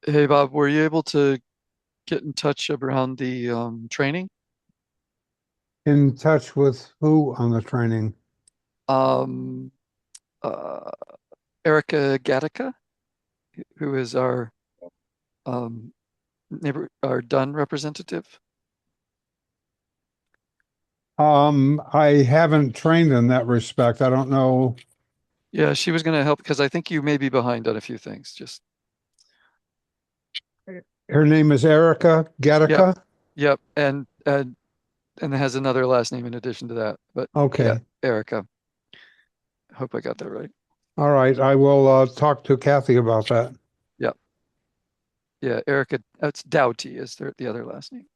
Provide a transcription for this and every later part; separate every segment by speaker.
Speaker 1: Hey Bob, were you able to get in touch around the training?
Speaker 2: In touch with who on the training?
Speaker 1: Um, uh, Erica Gattaca, who is our our Dunn representative.
Speaker 2: I haven't trained in that respect. I don't know.
Speaker 1: Yeah, she was going to help because I think you may be behind on a few things. Just
Speaker 2: Her name is Erica
Speaker 1: yep,
Speaker 2: Gattaca.
Speaker 1: yep, and it has another last name in addition to that. But yeah,
Speaker 2: Okay.
Speaker 1: Erica. Hope I got that right.
Speaker 2: All right. I will talk to Kathy about that.
Speaker 1: Yep, yeah, Erica. That's Doughty is the other last name.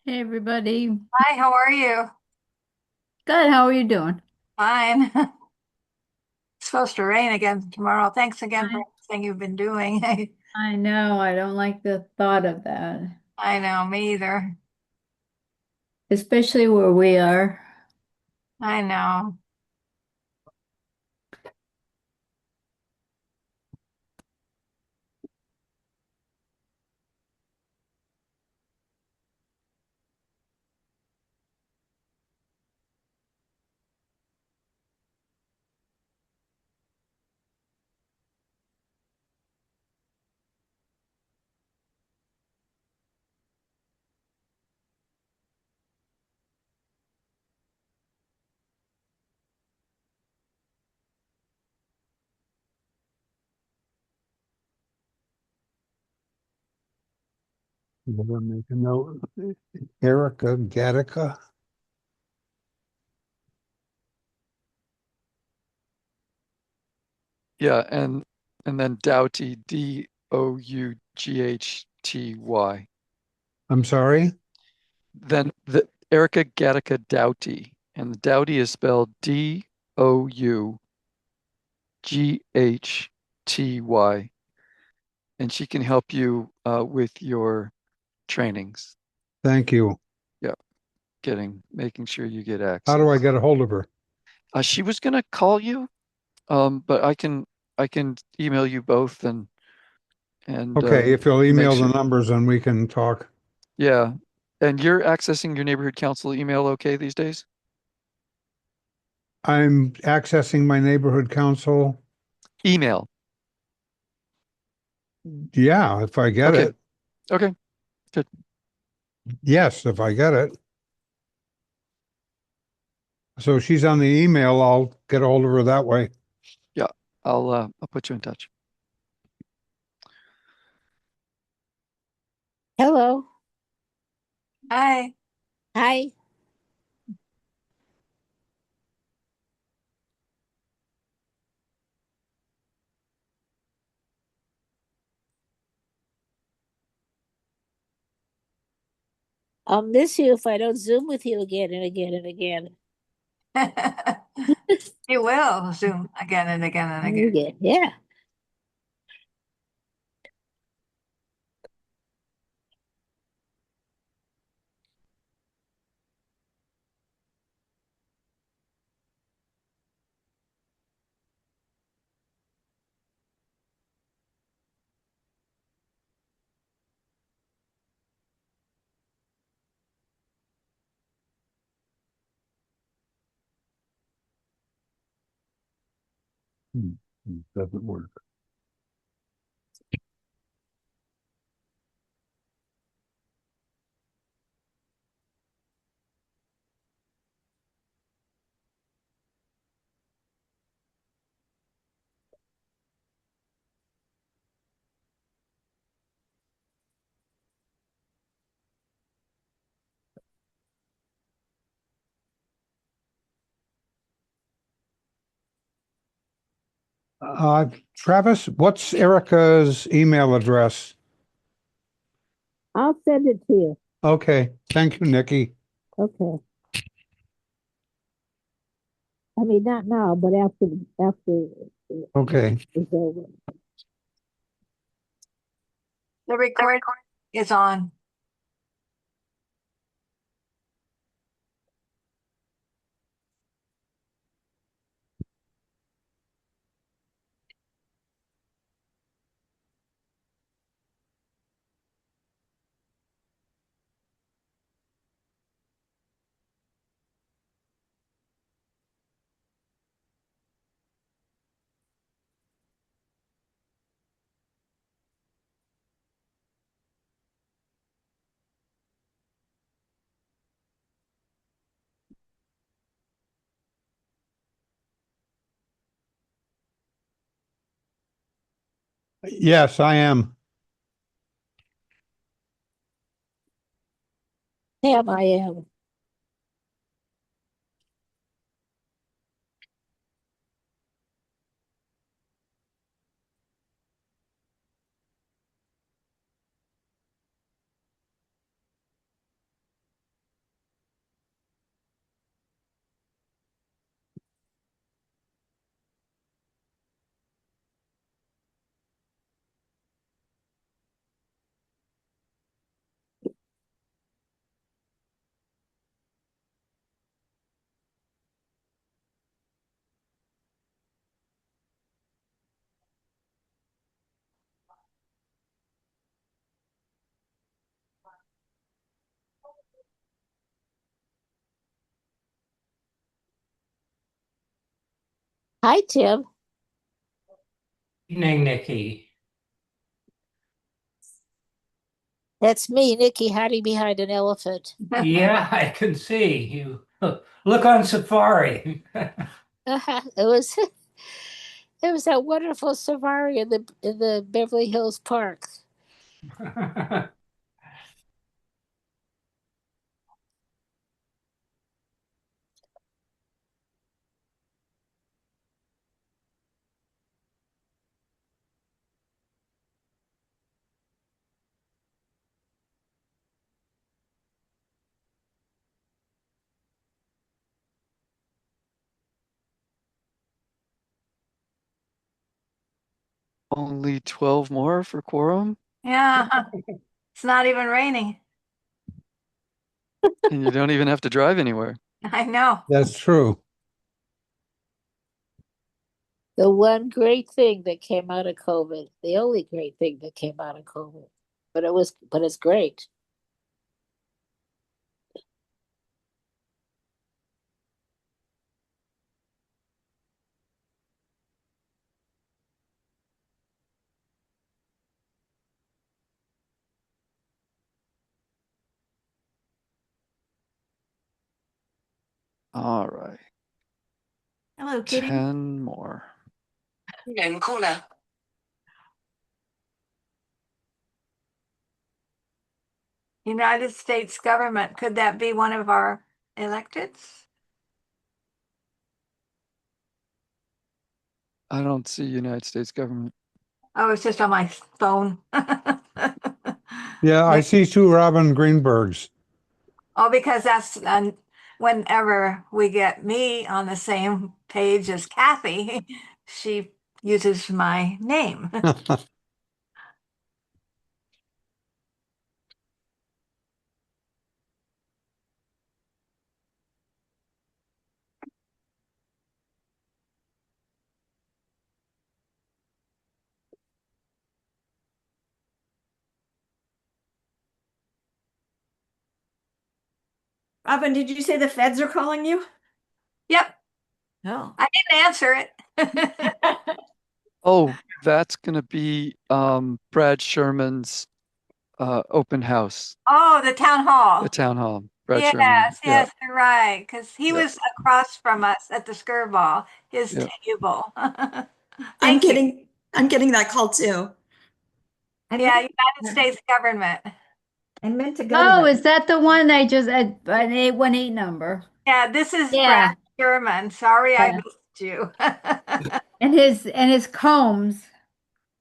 Speaker 3: Hey everybody.
Speaker 4: Hi, how are you?
Speaker 3: Good, how are you doing?
Speaker 4: Fine. It's supposed to rain again tomorrow. Thanks again for
Speaker 3: I
Speaker 4: everything you've been doing.
Speaker 3: I know, I don't like the thought of that,
Speaker 4: I know, me either.
Speaker 3: especially where we are.
Speaker 4: I know.
Speaker 2: I'm gonna make a note. Erica Gattaca.
Speaker 1: Yeah, and then Doughty, Doughty.
Speaker 2: I'm sorry.
Speaker 1: Then the Erica Gattaca Doughty, and the Doughty is spelled Doughty, and she can help you with your trainings.
Speaker 2: Thank you.
Speaker 1: Yeah, making sure you get
Speaker 2: How do I
Speaker 1: access.
Speaker 2: get a hold of her?
Speaker 1: She was gonna call you, but I can email you both and
Speaker 2: Okay, if you'll
Speaker 1: make
Speaker 2: email the
Speaker 1: sure.
Speaker 2: numbers and we can talk.
Speaker 1: Yeah, and you're accessing your neighborhood council email okay these days?
Speaker 2: I'm accessing my neighborhood council.
Speaker 1: Email.
Speaker 2: Yeah, if I get
Speaker 1: Okay.
Speaker 2: it.
Speaker 1: Okay. Good.
Speaker 2: Yes, if I get it. So she's on the email. I'll get a hold of her that way.
Speaker 1: Yeah. I'll put you in touch.
Speaker 5: Hello.
Speaker 4: Hi.
Speaker 5: Hi. I'll miss you if I don't Zoom with you again and again and again.
Speaker 4: You will Zoom again and again and again.
Speaker 5: Again. Yeah.
Speaker 2: Doesn't work. Travis, what's Erica's email address?
Speaker 5: I'll send it to you.
Speaker 2: Okay. Thank you, Nikki.
Speaker 5: Okay. I mean, not now, but after
Speaker 2: Okay.
Speaker 5: it's over.
Speaker 4: The record is on.
Speaker 2: Yes, I am.
Speaker 5: Sam, I am. Hi, Tim.
Speaker 6: Evening, Nikki.
Speaker 5: That's me, Nikki, hiding behind an elephant.
Speaker 6: Yeah, I can see you. Look on safari.
Speaker 5: It was it was that wonderful safari in the Beverly Hills Park.
Speaker 1: Only 12 more for quorum,
Speaker 4: Yeah, it's not even raining.
Speaker 1: and you don't even have to drive anywhere.
Speaker 4: I know.
Speaker 2: That's true.
Speaker 5: The one great thing that came out of COVID, the only great thing that came out of COVID. But it's great.
Speaker 1: All right,
Speaker 4: Hello, Kitty.
Speaker 1: 10 more.
Speaker 7: Known caller.
Speaker 4: United States government. Could that be one of our electeds?
Speaker 1: I don't see United States government.
Speaker 4: Oh, it's just on my phone.
Speaker 2: Yeah, I see two Robin Greenbergs.
Speaker 4: Oh, because that's whenever we get me on the same page as Kathy, she uses my name.
Speaker 8: Robin, did you say the feds are calling you?
Speaker 4: Yep,
Speaker 8: No.
Speaker 4: I didn't answer it.
Speaker 1: Oh, that's going to be Brad Sherman's open house,
Speaker 4: Oh, the town
Speaker 1: the
Speaker 4: hall.
Speaker 1: town hall. Brad Sherman.
Speaker 4: Yes,
Speaker 1: Yeah,
Speaker 4: yes, you're right. Because he
Speaker 1: yeah,
Speaker 4: was across from us at the Skirball, his
Speaker 1: yeah.
Speaker 4: table.
Speaker 8: I'm
Speaker 4: Thank you.
Speaker 8: getting that call too.
Speaker 4: Yeah, United States government.
Speaker 8: I meant to go to
Speaker 3: Oh,
Speaker 8: that.
Speaker 3: is that the one they just an 818 number?
Speaker 4: Yeah, this is Brad
Speaker 3: Yeah.
Speaker 4: Sherman. Sorry I
Speaker 3: Yeah.
Speaker 4: missed you.
Speaker 3: And his combs,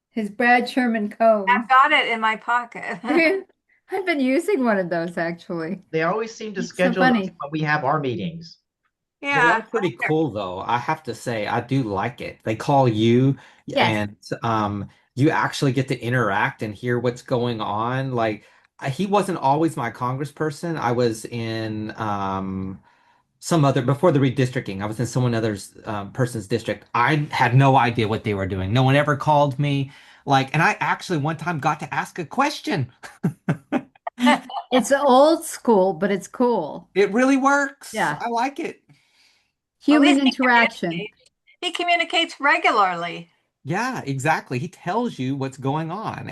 Speaker 3: his Brad Sherman combs.
Speaker 4: I've got it in my pocket.
Speaker 3: I've been using one of those actually.
Speaker 9: They always seem to
Speaker 3: It's so
Speaker 9: schedule those
Speaker 3: funny.
Speaker 9: when we have our meetings.
Speaker 4: Yeah.
Speaker 9: That's pretty cool though. I have to say, I do like it. They call you
Speaker 3: Yes.
Speaker 9: and you actually get to interact and hear what's going on. Like he wasn't always my congressperson. I was in some other before the redistricting. I was in someone other's person's district. I had no idea what they were doing. No one ever called me. Like, and I actually one time got to ask a question.
Speaker 3: It's old school, but it's cool.
Speaker 9: It really works.
Speaker 3: Yeah.
Speaker 9: I like it.
Speaker 4: Well, at
Speaker 3: Human
Speaker 4: least
Speaker 3: interaction.
Speaker 4: he communicates regularly.
Speaker 9: Yeah, exactly. He tells you what's going on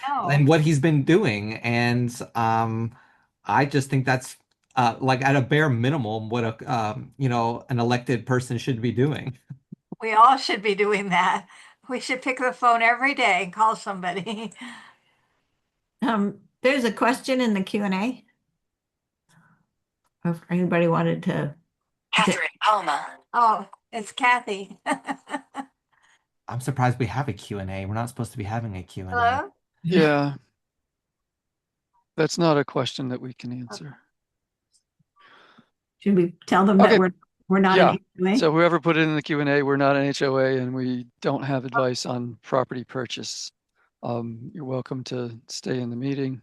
Speaker 4: Oh,
Speaker 9: and what he's been doing. And I just think that's like at a bare minimum what a an elected person should be doing.
Speaker 4: we all should be doing that. We should pick the phone every day and call somebody.
Speaker 8: There's a question in the Q&A. If anybody wanted to.
Speaker 7: Catherine Palmer.
Speaker 4: Oh, it's Kathy.
Speaker 9: I'm surprised we have a Q&A. We're not supposed to be having a Q&A.
Speaker 4: Hello?
Speaker 1: Yeah, that's not a question that we can answer.
Speaker 8: Should we tell them
Speaker 1: Okay.
Speaker 8: that we're not
Speaker 1: Yeah.
Speaker 8: an HOA?
Speaker 1: So whoever put it in the Q&A, we're not an HOA and we don't have advice on property purchase. You're welcome to stay in the meeting,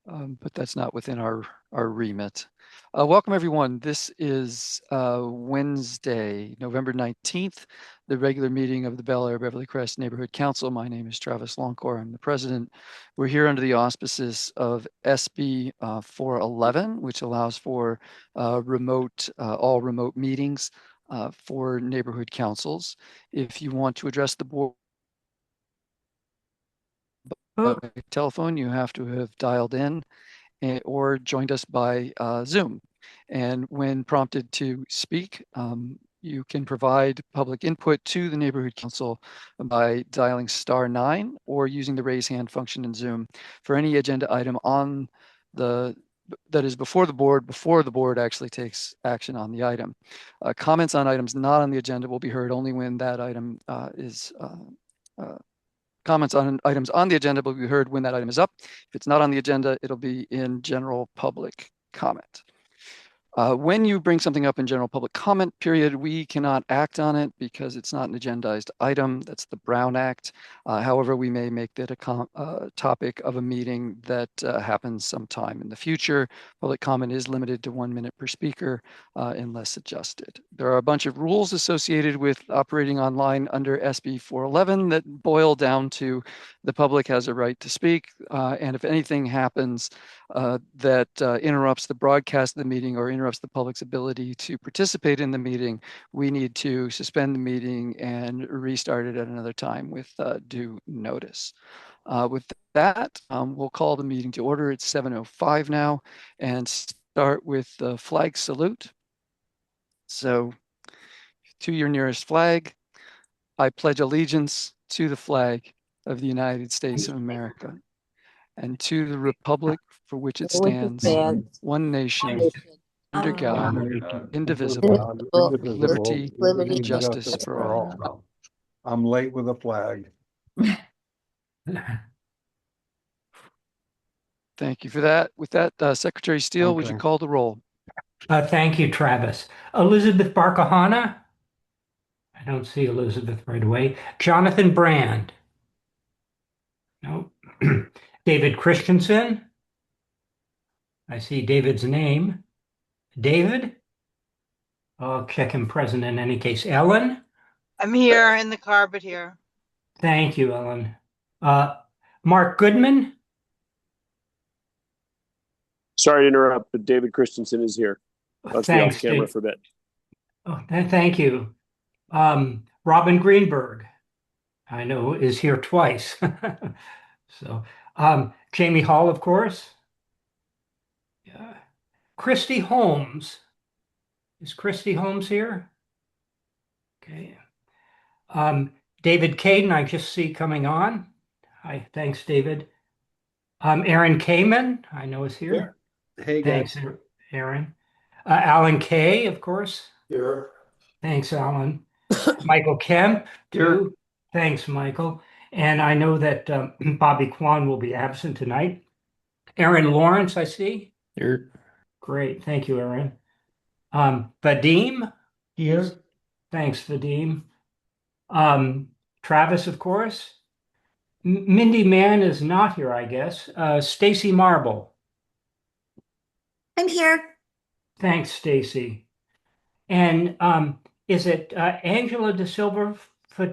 Speaker 1: but that's not within our remit. Welcome everyone. This is Wednesday, November 19th, the regular meeting of the Bel Air Beverly Crest Neighborhood Council. My name is Travis Longcore. I'm the president. We're here under the auspices of SB 411, which allows for all remote meetings for neighborhood councils. If you want to address the board by telephone, you have to have dialed in or joined us by Zoom. And when prompted to speak, you can provide public input to the neighborhood council by dialing *9 or using the raise hand function in Zoom for any agenda item that is before the board actually takes action on the item. Comments on items not on the agenda will be heard only when that item comments on items on the agenda will be heard when that item is up. If it's not on the agenda, it'll be in general public comment. When you bring something up in general public comment period, we cannot act on it because it's not an agendized item. That's the Brown Act. However, we may make that a topic of a meeting that happens sometime in the future. Public comment is limited to 1 minute per speaker unless adjusted. There are a bunch of rules associated with operating online under SB 411 that boil down to the public has a right to speak. And if anything happens that interrupts the broadcast of the meeting or interrupts the public's ability to participate in the meeting, we need to suspend the meeting and restart it at another time with due notice. With that, we'll call the meeting to order. It's 7:05 now and start with the flag salute. So to your nearest flag, I pledge allegiance to the flag of the United States of America and to the republic for which it stands, one nation, under God, indivisible, with liberty and justice for all.
Speaker 2: I'm late with a flag.
Speaker 1: Thank you for that. With that, Secretary Steele, would you
Speaker 2: Okay.
Speaker 1: call the roll?
Speaker 6: Thank you, Travis. Elizabeth Barkahana? I don't see Elizabeth right away. Jonathan Brand? No. David Christensen? I see David's name. David? I'll check him present in any case. Ellen?
Speaker 10: I'm here in the car, but here.
Speaker 6: Thank you, Ellen. Mark Goodman?
Speaker 11: Sorry to interrupt, but David Christensen is here. Let's be
Speaker 6: Thanks,
Speaker 11: off camera
Speaker 6: Dave.
Speaker 11: for a bit.
Speaker 6: Oh, thank you. Robin Greenberg, I know, is here twice. So, Jamie Hall, of course. Christy Holmes. Is Christy Holmes here? Okay. David Caden, I just see coming on. Hi, thanks, David. Aaron Kamen, I know is here.
Speaker 2: Hey, guys.
Speaker 6: Thanks, Aaron. Alan Kay, of course.
Speaker 2: Here.
Speaker 6: Thanks, Alan. Michael Kemp, too. Thanks, Michael. And I know that Bobby Kwan will be absent tonight. Aaron Lawrence, I see.
Speaker 9: Here.
Speaker 6: Great. Thank you, Aaron. Vadim?
Speaker 12: Here.
Speaker 6: Thanks, Vadim. Travis, of course. Mindy Mann is not here, I guess. Stacy Marble.
Speaker 8: I'm here.
Speaker 6: Thanks, Stacy. And is it Angela De Silva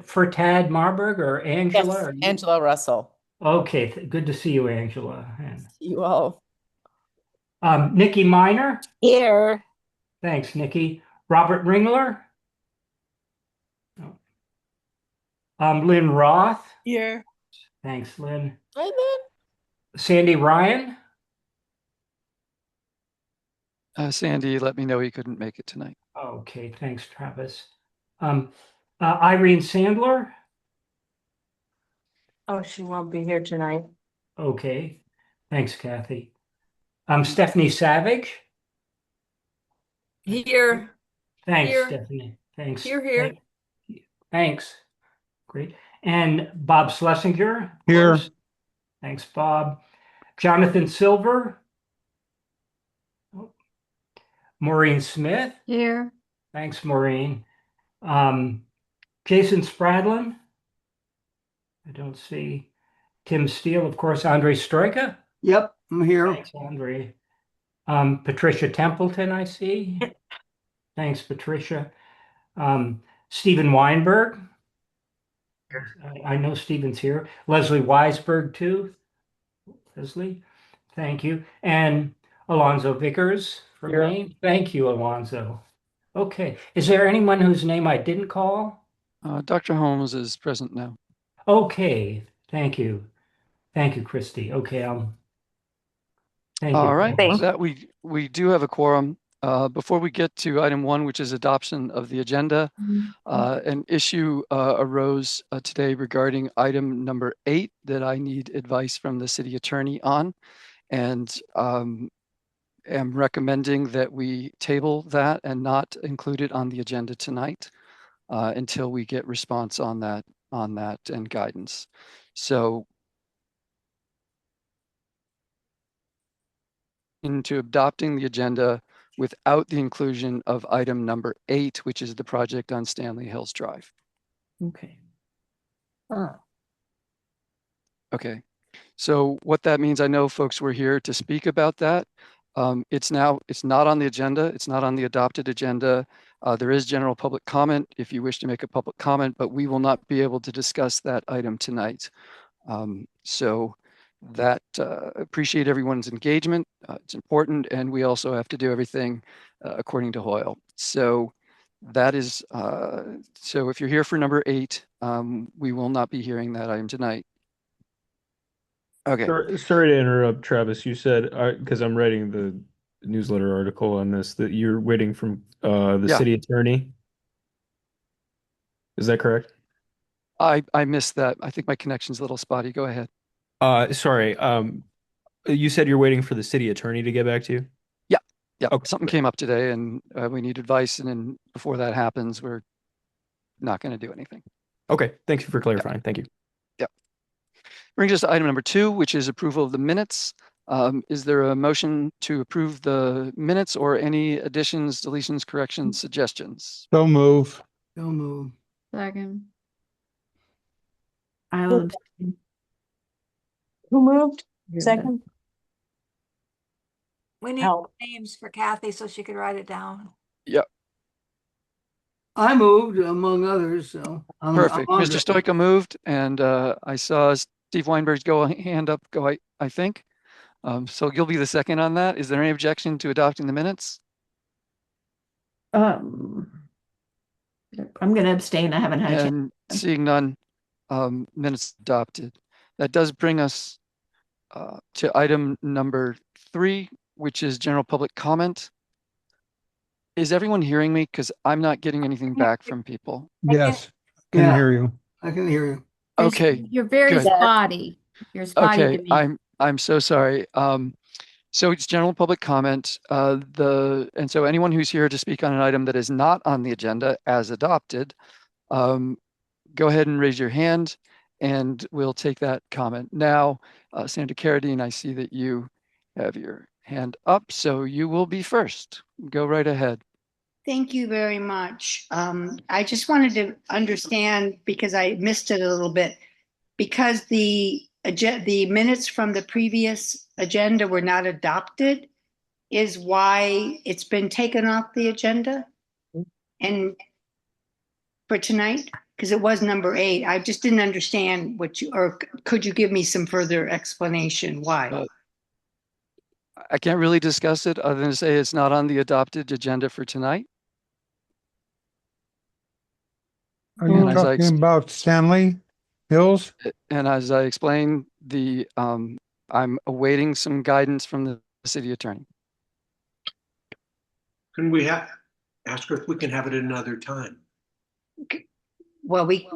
Speaker 6: for Tad Marburg or Angela?
Speaker 13: Yes,
Speaker 6: Or you?
Speaker 13: Angela Russell.
Speaker 6: Okay, good to see you, Angela. And
Speaker 13: You all.
Speaker 6: Nikki Miner.
Speaker 5: Here.
Speaker 6: Thanks, Nikki. Robert Ringler. Lynn Roth.
Speaker 13: Here.
Speaker 6: Thanks, Lynn.
Speaker 5: Hi, Lynn.
Speaker 6: Sandy Ryan.
Speaker 1: Sandy let me know he couldn't make it tonight.
Speaker 6: Okay, thanks, Travis. Irene Sandler.
Speaker 10: Oh, she won't be here tonight.
Speaker 6: Okay, thanks, Kathy. Stephanie Savage.
Speaker 13: Here.
Speaker 6: Thanks,
Speaker 13: Here.
Speaker 6: Stephanie. Thanks.
Speaker 13: Here.
Speaker 6: Thanks. Great. And Bob Schlesinger. of
Speaker 2: Here.
Speaker 6: course. Thanks, Bob. Jonathan Silver. Maureen Smith.
Speaker 3: Here.
Speaker 6: Thanks, Maureen. Jason Spradlin. I don't see. Tim Steele, of course. Andre Stroika.
Speaker 12: Yep, I'm here.
Speaker 6: Thanks, Andre. Patricia Templeton, I see. Thanks, Patricia. Stephen Weinberg. I know Stephen's here. Leslie Weisberg, too. Leslie, thank you. And Alonzo Vickers from
Speaker 1: Here.
Speaker 6: Maine. Thank you, Alonzo. Okay. Is there anyone whose name I didn't call?
Speaker 1: Dr. Holmes is present now.
Speaker 6: Okay. Thank you. Thank you, Christy. Okay. Thank you.
Speaker 1: All right.
Speaker 10: Thanks.
Speaker 1: That we do have a quorum. Before we get to item 1, which is adoption of the agenda, an issue arose today regarding item number 8 that I need advice from the city attorney on, and am recommending that we table that and not include it on the agenda tonight until we get response on that and guidance. So into adopting the agenda without the inclusion of item number 8, which is the project on Stanley Hills Drive.
Speaker 13: Okay.
Speaker 1: Okay. So what that means, I know folks were here to speak about that. It's not on the agenda. It's not on the adopted agenda. There is general public comment if you wish to make a public comment, but we will not be able to discuss that item tonight. So that appreciate everyone's engagement. It's important, and we also have to do everything according to Hoyle. So that is so if you're here for number 8, we will not be hearing that item tonight. Okay.
Speaker 11: Sorry to interrupt, Travis. You said, because I'm writing the newsletter article on this, that you're waiting from the
Speaker 1: Yeah.
Speaker 11: city attorney. Is that correct?
Speaker 1: I missed that. I think my connection's a little spotty. Go ahead.
Speaker 11: Sorry. You said you're waiting for the city attorney to get back to you?
Speaker 1: Yeah,
Speaker 11: Okay,
Speaker 1: something
Speaker 11: great.
Speaker 1: came up today and we need advice. And then before that happens, we're not going to do anything.
Speaker 11: Okay, thank you for clarifying. Thank you.
Speaker 1: Brings us to item number 2, which is approval of the minutes. Is there a motion to approve the minutes or any additions, deletions, corrections, suggestions?
Speaker 2: So move.
Speaker 12: Don't move.
Speaker 3: Second.
Speaker 8: I'll abstain.
Speaker 10: Who moved?
Speaker 8: You're
Speaker 10: Second?
Speaker 4: We need
Speaker 10: Help.
Speaker 4: names for Kathy so she could write it down.
Speaker 12: I moved among others, so I'm
Speaker 1: Perfect.
Speaker 12: on
Speaker 1: Mr.
Speaker 12: it.
Speaker 1: Stoica moved, and I saw Steve Weinberg's hand up go, I think. So you'll be the second on that. Is there any objection to adopting the minutes?
Speaker 8: I'm going to abstain. I haven't had a chance.
Speaker 1: And seeing none, minutes adopted. That does bring us to item number 3, which is general public comment. Is everyone hearing me? Because I'm not getting anything back from people.
Speaker 2: Yes, can
Speaker 12: Yeah.
Speaker 2: hear you.
Speaker 12: I can hear you.
Speaker 1: Okay,
Speaker 3: You're very
Speaker 1: good.
Speaker 3: spotty. You're spotty
Speaker 1: okay,
Speaker 3: to me.
Speaker 1: I'm so sorry. So it's general public comment. And so anyone who's here to speak on an item that is not on the agenda as adopted, go ahead and raise your hand and we'll take that comment. Now, Sandra Carradine, I see that you have your hand up, so you will be first. Go right ahead.
Speaker 14: Thank you very much. I just wanted to understand because I missed it a little bit. Because the minutes from the previous agenda were not adopted is why it's been taken off the agenda and for tonight, because it was number 8. I just didn't understand or could you give me some further explanation why?
Speaker 1: I can't really discuss it other than to say it's not on the adopted agenda for tonight.
Speaker 2: Are you
Speaker 1: And as I
Speaker 2: talking about Stanley Hills?
Speaker 1: And as I explained, I'm awaiting some guidance from the city attorney.
Speaker 15: Can we ask her if we can have it at another time?
Speaker 14: Well, we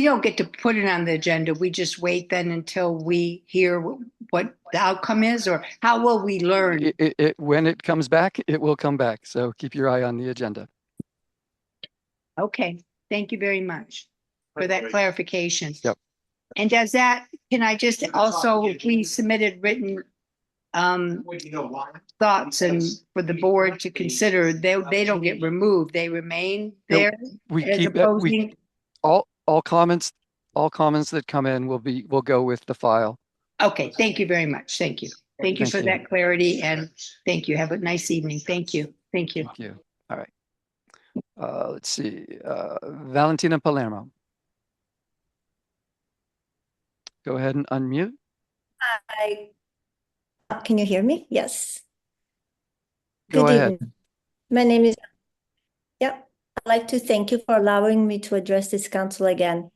Speaker 14: don't get to put it on the agenda. We just wait then until we hear what the outcome is, or how will we learn?
Speaker 1: When it comes back, it will come back. So keep your eye on the agenda.
Speaker 14: Okay, thank you very much for that clarification.
Speaker 1: Yep.
Speaker 14: And can I just also please submitted written thoughts and for the board to consider, they don't get removed, they remain there.
Speaker 1: We
Speaker 14: as
Speaker 1: keep
Speaker 14: opposing-
Speaker 1: all comments that come in will go with the file.
Speaker 14: Okay, thank you very much. Thank you. Thank you
Speaker 1: Thank
Speaker 14: for
Speaker 1: you.
Speaker 14: that clarity, and thank you. Have a nice evening. Thank you. Thank you.
Speaker 1: Thank you. All right. Let's see. Valentina Palermo. Go ahead and unmute.
Speaker 16: Hi. Can you hear me? Yes.
Speaker 1: Go
Speaker 16: Good
Speaker 1: ahead.
Speaker 16: evening. My name is, I'd like to thank you for allowing me to address this council again.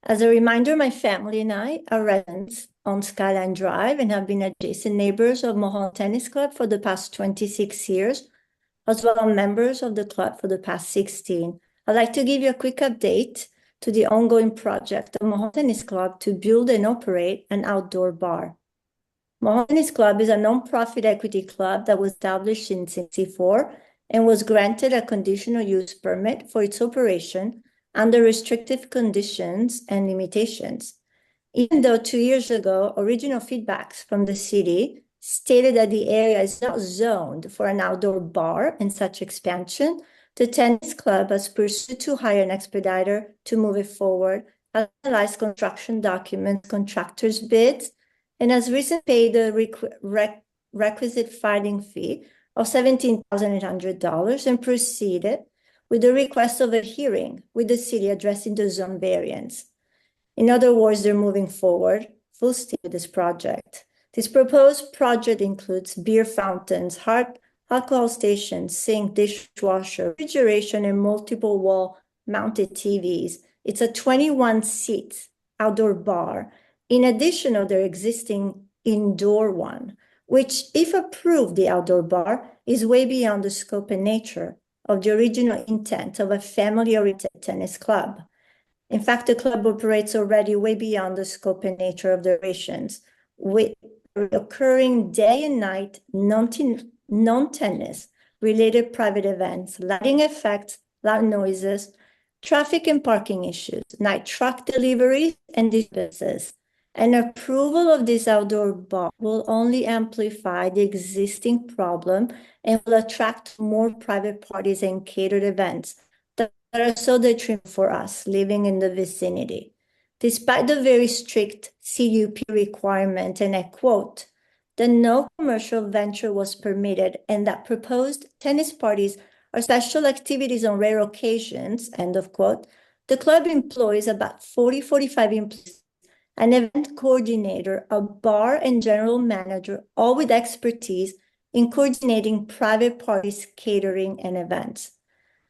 Speaker 16: As a reminder, my family and I are residents on Skyline Drive and have been adjacent neighbors of Mulholland Tennis Club for the past 26 years, as well as members of the club for the past 16. I'd like to give you a quick update to the ongoing project of Mulholland Tennis Club to build and operate an outdoor bar. Mulholland Tennis Club is a non-profit equity club that was established in 1964 and was granted a conditional use permit for its operation under restrictive conditions and limitations. Even though 2 years ago, original feedbacks from the city stated that the area is not zoned for an outdoor bar and such expansion, the tennis club has pursued to hire an expediter to move it forward, analyze construction documents, contractors' bids, and has recently paid the requisite filing fee of $17,800 and proceeded with the request of a hearing with the city addressing the zone variance. In other words, they're moving forward full steam with this project. This proposed project includes beer fountains, alcohol stations, sink, dishwasher, refrigeration, and multiple wall-mounted TVs. It's a 21-seat outdoor bar, in addition to their existing indoor one, which, if approved, the outdoor bar is way beyond the scope and nature of the original intent of a family-oriented tennis club. In fact, the club operates already way beyond the scope and nature of the operations, with occurring day and night non-tennis related private events, lighting effects, loud noises, traffic and parking issues, night truck deliveries, and disturbances. An approval of this outdoor bar will only amplify the existing problem and will attract more private parties and catered events that are so detrimental for us living in the vicinity. Despite the very strict CUP requirement, and I quote, that no commercial venture was permitted and that proposed tennis parties are special activities on rare occasions, end of quote, the club employs about 45 employees, an event coordinator, a bar and general manager, all with expertise in coordinating private parties, catering, and events.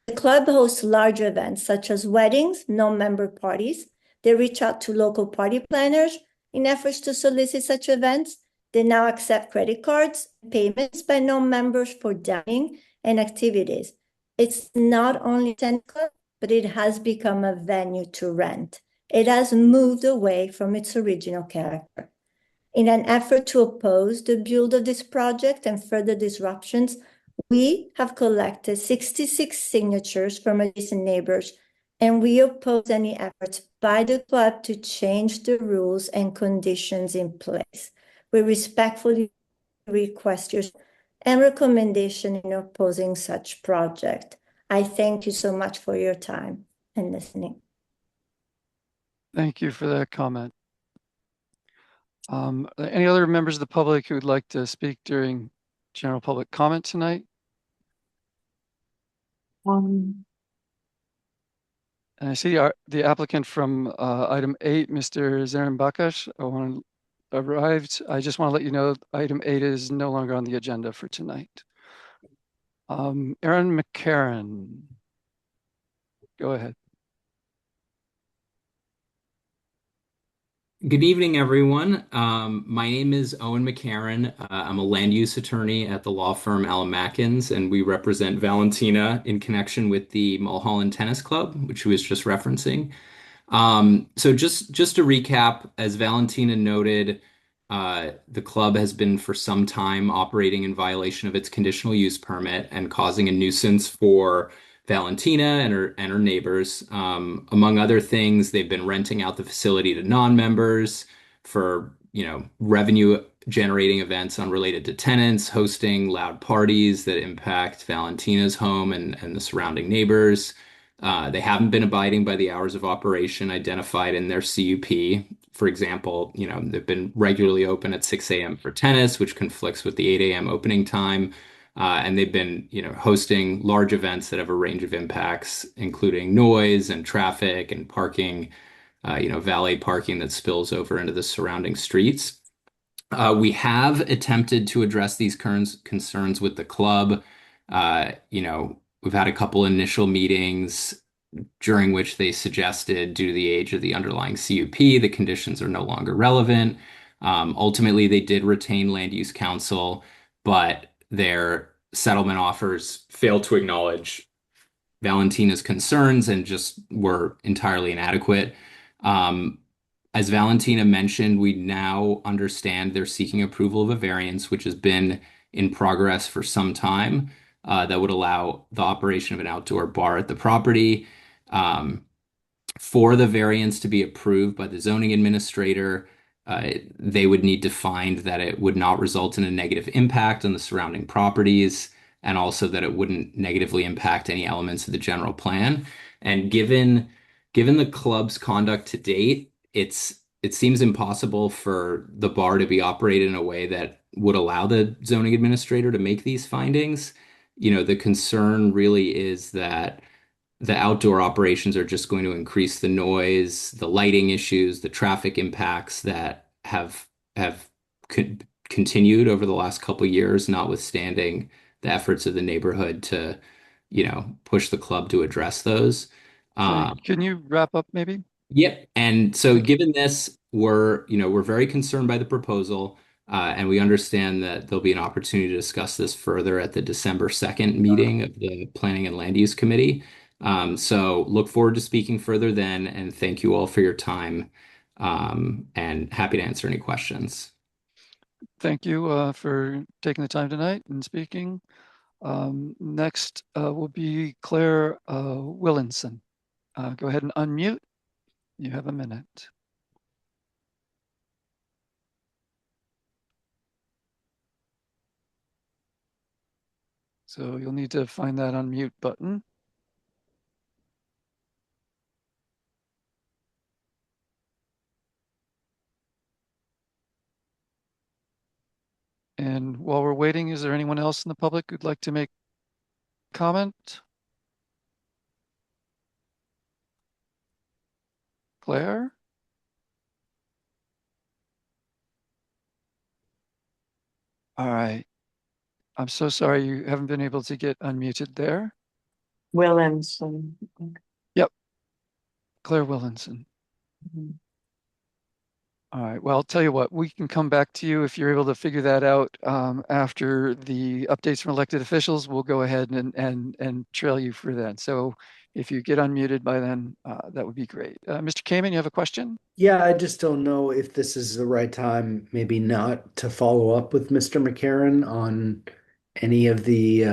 Speaker 16: The club hosts large events such as weddings, non-member parties. They reach out to local party planners in efforts to solicit such events. They now accept credit cards, payments by non-members for dining and activities. It's not only a tennis club, but it has become a venue to rent. It has moved away from its original character. In an effort to oppose the build of this project and further disruptions, we have collected 66 signatures from adjacent neighbors, and we oppose any efforts by the club to change the rules and conditions in place. We respectfully request your and recommendation in opposing such project. I thank you so much for your time and listening.
Speaker 1: Thank you for that comment. Any other members of the public who would like to speak during general public comment tonight? And I see the applicant from item 8, Mr. Zarin Bakash, arrived. I just want to let you know item 8 is no longer on the agenda for tonight. Aaron McCarran, go ahead.
Speaker 17: Good evening, everyone. My name is Owen McCarran. I'm a land use attorney at the law firm Alamackins, and we represent Valentina in connection with the Mulholland Tennis Club, which he was just referencing. So just to recap, as Valentina noted, the club has been for some time operating in violation of its conditional use permit and causing a nuisance for Valentina and her neighbors. Among other things, they've been renting out the facility to non-members for, revenue generating events unrelated to tenants, hosting loud parties that impact Valentina's home and the surrounding neighbors. They haven't been abiding by the hours of operation identified in their CUP. For example, they've been regularly open at 6 a.m. for tennis, which conflicts with the 8 a.m. opening time. And they've been, hosting large events that have a range of impacts, including noise and traffic and parking, valet parking that spills over into the surrounding streets. We have attempted to address these concerns with the club. We've had a couple initial meetings during which they suggested, due to the age of the underlying CUP, the conditions are no longer relevant. Ultimately, they did retain land use counsel, but their settlement offers failed to acknowledge Valentina's concerns and just were entirely inadequate. As Valentina mentioned, we now understand they're seeking approval of a variance, which has been in progress for some time, that would allow the operation of an outdoor bar at the property. For the variance to be approved by the zoning administrator, they would need to find that it would not result in a negative impact on the surrounding properties, and also that it wouldn't negatively impact any elements of the general plan. And given the club's conduct to date, it seems impossible for the bar to be operated in a way that would allow the zoning administrator to make these findings. The concern really is that the outdoor operations are just going to increase the noise, the lighting issues, the traffic impacts that have continued over the last couple of years, notwithstanding the efforts of the neighborhood to, push the club to address those.
Speaker 1: Can you wrap up maybe?
Speaker 17: Yep. And so given this, we're very concerned by the proposal, and we understand that there'll be an opportunity to discuss this further at the December 2nd meeting of the Planning and Land Use Committee. So look forward to speaking further then, and thank you all for your time, and happy to answer any questions.
Speaker 1: Thank you for taking the time tonight and speaking. Next will be Claire Willinson. Go ahead and unmute. You have a minute. So you'll need to find that unmute button. And while we're waiting, is there anyone else in the public who'd like to make comment? Claire? All right. I'm so sorry you haven't been able to get unmuted there.
Speaker 10: Williamson.
Speaker 1: Yep. Claire Willinson. All right. Well, I'll tell you what, we can come back to you if you're able to figure that out after the updates from elected officials. We'll go ahead and trail you for that. So if you get unmuted by then, that would be great. Mr. Kamen, you have a question?
Speaker 18: Yeah, I just don't know if this is the right time, maybe not, to follow up with Mr. McCarran on any of the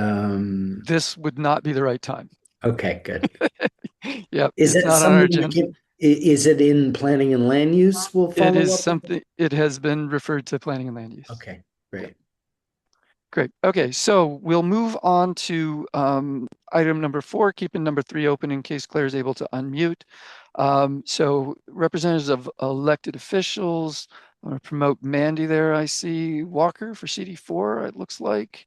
Speaker 1: This would not be the right time.
Speaker 18: Okay, good.
Speaker 1: Yep.
Speaker 18: Is
Speaker 1: it's
Speaker 18: it
Speaker 1: not on our
Speaker 18: something
Speaker 1: agenda.
Speaker 18: is it in planning and land use? We'll follow
Speaker 1: It is
Speaker 18: up.
Speaker 1: something, it has been referred to planning and land use.
Speaker 18: Okay, great.
Speaker 1: Great. Okay, so we'll move on to item number 4, keeping number 3 open in case Claire is able to unmute. So representatives of elected officials, I'm going to promote Mandy there. I see Walker for CD4, it looks like.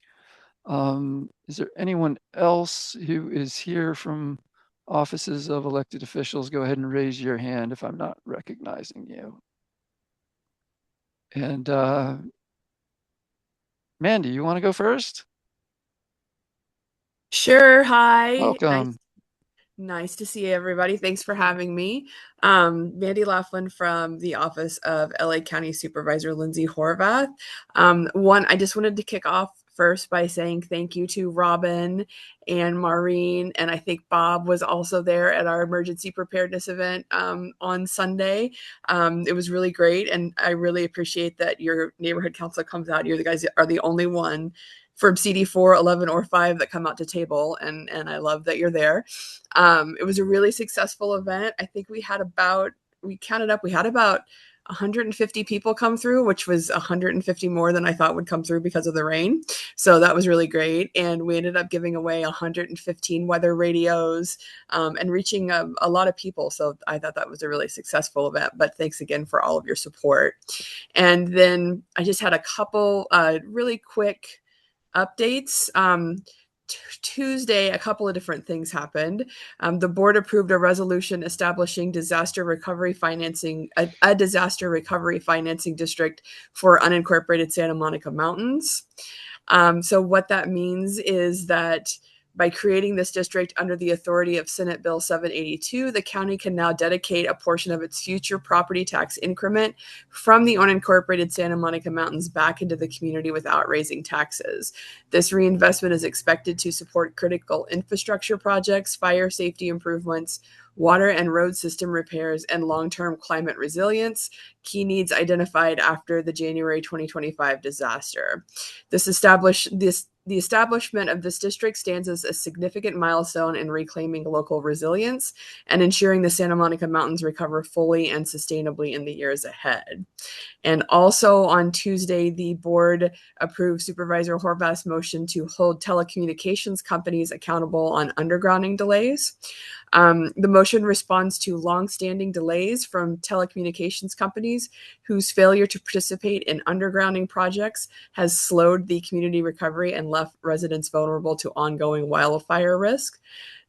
Speaker 1: Is there anyone else who is here from offices of elected officials? Go ahead and raise your hand if I'm not recognizing you. And Mandy, you want to go first?
Speaker 19: Sure. Hi.
Speaker 1: Welcome.
Speaker 19: Nice to see everybody. Thanks for having me. Mandy Laughlin from the office of LA County Supervisor Lindsay Horvath. I just wanted to kick off first by saying thank you to Robin and Maureen, and I think Bob was also there at our emergency preparedness event on Sunday. It was really great, and I really appreciate that your neighborhood council comes out. You guys are the only one from CD4, 11, or 5 that come out to table, and I love that you're there. It was a really successful event. I think we had about 150 people come through, which was 150 more than I thought would come through because of the rain. So that was really great. And we ended up giving away 115 weather radios and reaching a lot of people. So I thought that was a really successful event. But thanks again for all of your support. And then I just had a couple really quick updates. Tuesday, a couple of different things happened. The board approved a resolution establishing disaster recovery financing, a disaster recovery financing district for unincorporated Santa Monica Mountains. So what that means is that by creating this district under the authority of Senate Bill 782, the county can now dedicate a portion of its future property tax increment from the unincorporated Santa Monica Mountains back into the community without raising taxes. This reinvestment is expected to support critical infrastructure projects, fire safety improvements, water and road system repairs, and long-term climate resilience, key needs identified after the January 2025 disaster. The establishment of this district stands as a significant milestone in reclaiming local resilience and ensuring the Santa Monica Mountains recover fully and sustainably in the years ahead. And also on Tuesday, the board approved Supervisor Horvath's motion to hold telecommunications companies accountable on undergrounding delays. The motion responds to longstanding delays from telecommunications companies whose failure to participate in undergrounding projects has slowed the community recovery and left residents vulnerable to ongoing wildfire risk.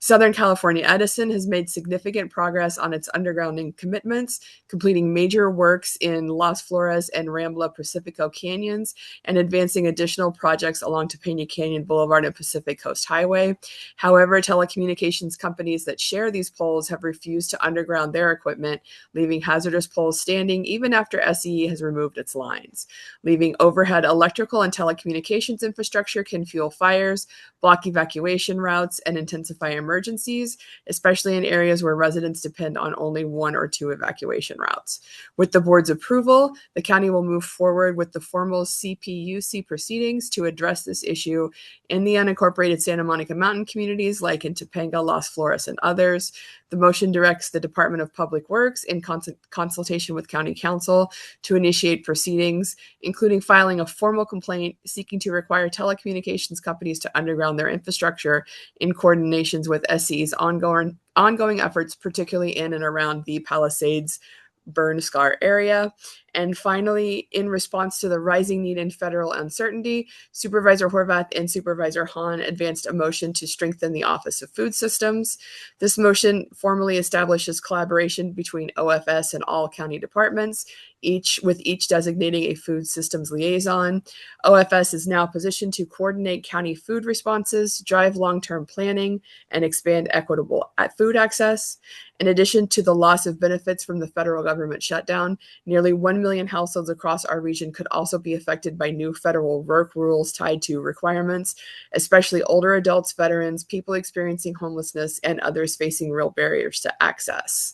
Speaker 19: Southern California Edison has made significant progress on its undergrounding commitments, completing major works in Las Flores and Rambla Pacifico canyons and advancing additional projects along Topanga Canyon Boulevard and Pacific Coast Highway. However, telecommunications companies that share these poles have refused to underground their equipment, leaving hazardous poles standing even after SCE has removed its lines. Leaving overhead electrical and telecommunications infrastructure can fuel fires, block evacuation routes, and intensify emergencies, especially in areas where residents depend on only 1 or 2 evacuation routes. With the board's approval, the county will move forward with the formal CPUC proceedings to address this issue in the unincorporated Santa Monica Mountain communities like in Topanga, Las Flores, and others. The motion directs the Department of Public Works in consultation with County Council to initiate proceedings, including filing a formal complaint seeking to require telecommunications companies to underground their infrastructure in coordination with SCE's ongoing efforts, particularly in and around the Palisades burn scar area. And finally, in response to the rising need and federal uncertainty, Supervisor Horvath and Supervisor Hahn advanced a motion to strengthen the Office of Food Systems. This motion formally establishes collaboration between OFS and all county departments, each designating a food systems liaison. OFS is now positioned to coordinate county food responses, drive long-term planning, and expand equitable food access. In addition to the loss of benefits from the federal government shutdown, nearly 1 million households across our region could also be affected by new federal work rules tied to requirements, especially older adults, veterans, people experiencing homelessness, and others facing real barriers to access.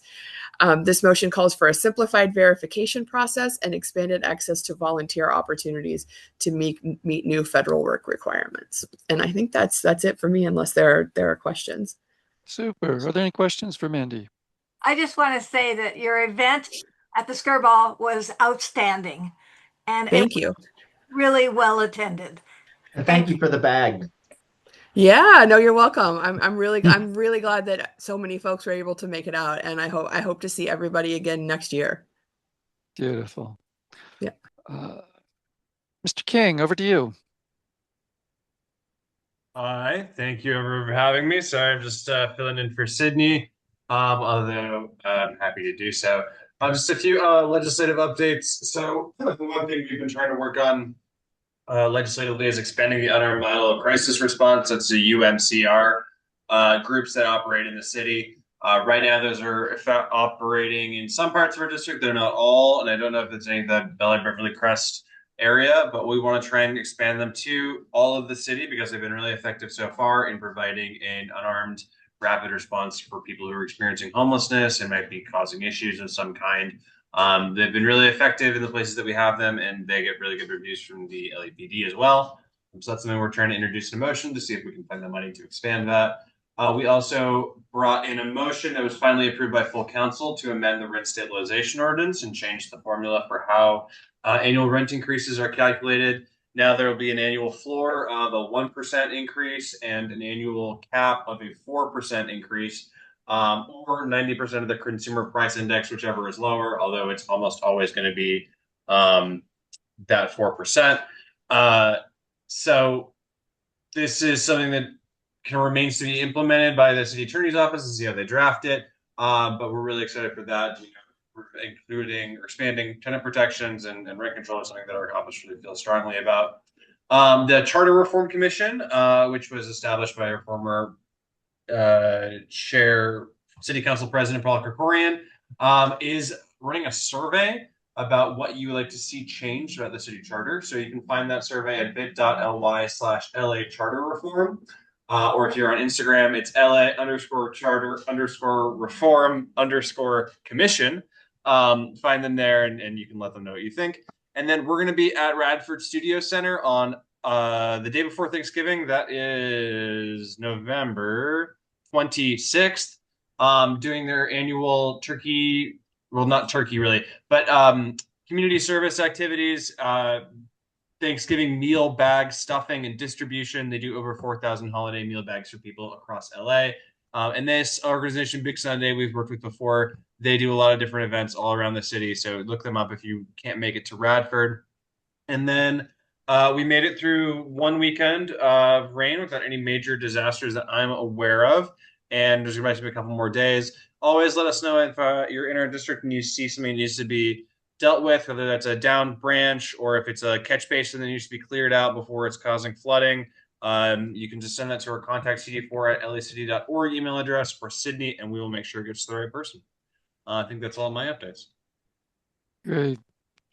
Speaker 19: This motion calls for a simplified verification process and expanded access to volunteer opportunities to meet new federal work requirements. And I think that's it for me, unless there are questions.
Speaker 1: Super. Are there any questions for Mandy?
Speaker 4: I just want to say that your event at the Skirball was outstanding, and
Speaker 19: Thank you.
Speaker 4: really well attended.
Speaker 18: And thank you for the bag.
Speaker 19: Yeah, no, you're welcome. I'm really glad that so many folks were able to make it out, and I hope to see everybody again next year.
Speaker 1: Beautiful.
Speaker 19: Yeah.
Speaker 1: Mr. King, over to you.
Speaker 20: Hi, thank you for having me. Sorry, I'm just filling in for Sydney, although I'm happy to do so. Just a few legislative updates. So, one thing we've been trying to work on legislatively is expanding the unarmed model of crisis response. That's the UMCR groups that operate in the city. Right now, those are operating in some parts of our district. They're not all, and I don't know if it's any of the Beverly Crest area, but we want to try and expand them to all of the city because they've been really effective so far in providing an unarmed rapid response for people who are experiencing homelessness and might be causing issues of some kind. They've been really effective in the places that we have them, and they get really good reviews from the LAPD as well. So that's something we're trying to introduce in a motion to see if we can find the money to expand that. We also brought in a motion that was finally approved by full council to amend the rent stabilization ordinance and change the formula for how annual rent increases are calculated. Now there will be an annual floor of a 1% increase and an annual cap of a 4% increase, or 90% of the consumer price index, whichever is lower, although it's almost always going to be that 4%. So this is something that remains to be implemented by the city attorney's office and see how they draft it. But we're really excited for that. Including or expanding tenant protections and rent control is something that our office really feels strongly about. The Charter Reform Commission, which was established by our former chair, City Council President Paul Krikorian, is running a survey about what you would like to see changed about the city charter. So you can find that survey at bit.ly/LA Charter Reform. Or if you're on Instagram, it's LA_charter_reform_commission. Find them there and you can let them know what you think. And then we're going to be at Radford Studio Center on the day before Thanksgiving. That is November 26th, doing their annual turkey, well, not turkey really, but community service activities, Thanksgiving meal bag stuffing and distribution. They do over 4,000 holiday meal bags for people across LA. And this organization, Big Sunday, we've worked with before. They do a lot of different events all around the city. So look them up if you can't make it to Radford. And then we made it through one weekend of rain without any major disasters that I'm aware of. And there's going to be a couple more days. Always let us know if you're in our district and you see something that needs to be dealt with, whether that's a down branch or if it's a catch basin that needs to be cleared out before it's causing flooding. You can just send that to our contact cd4@lacity.org email address for Sydney, and we will make sure it gets to the right person. I think that's all my updates.
Speaker 1: Great.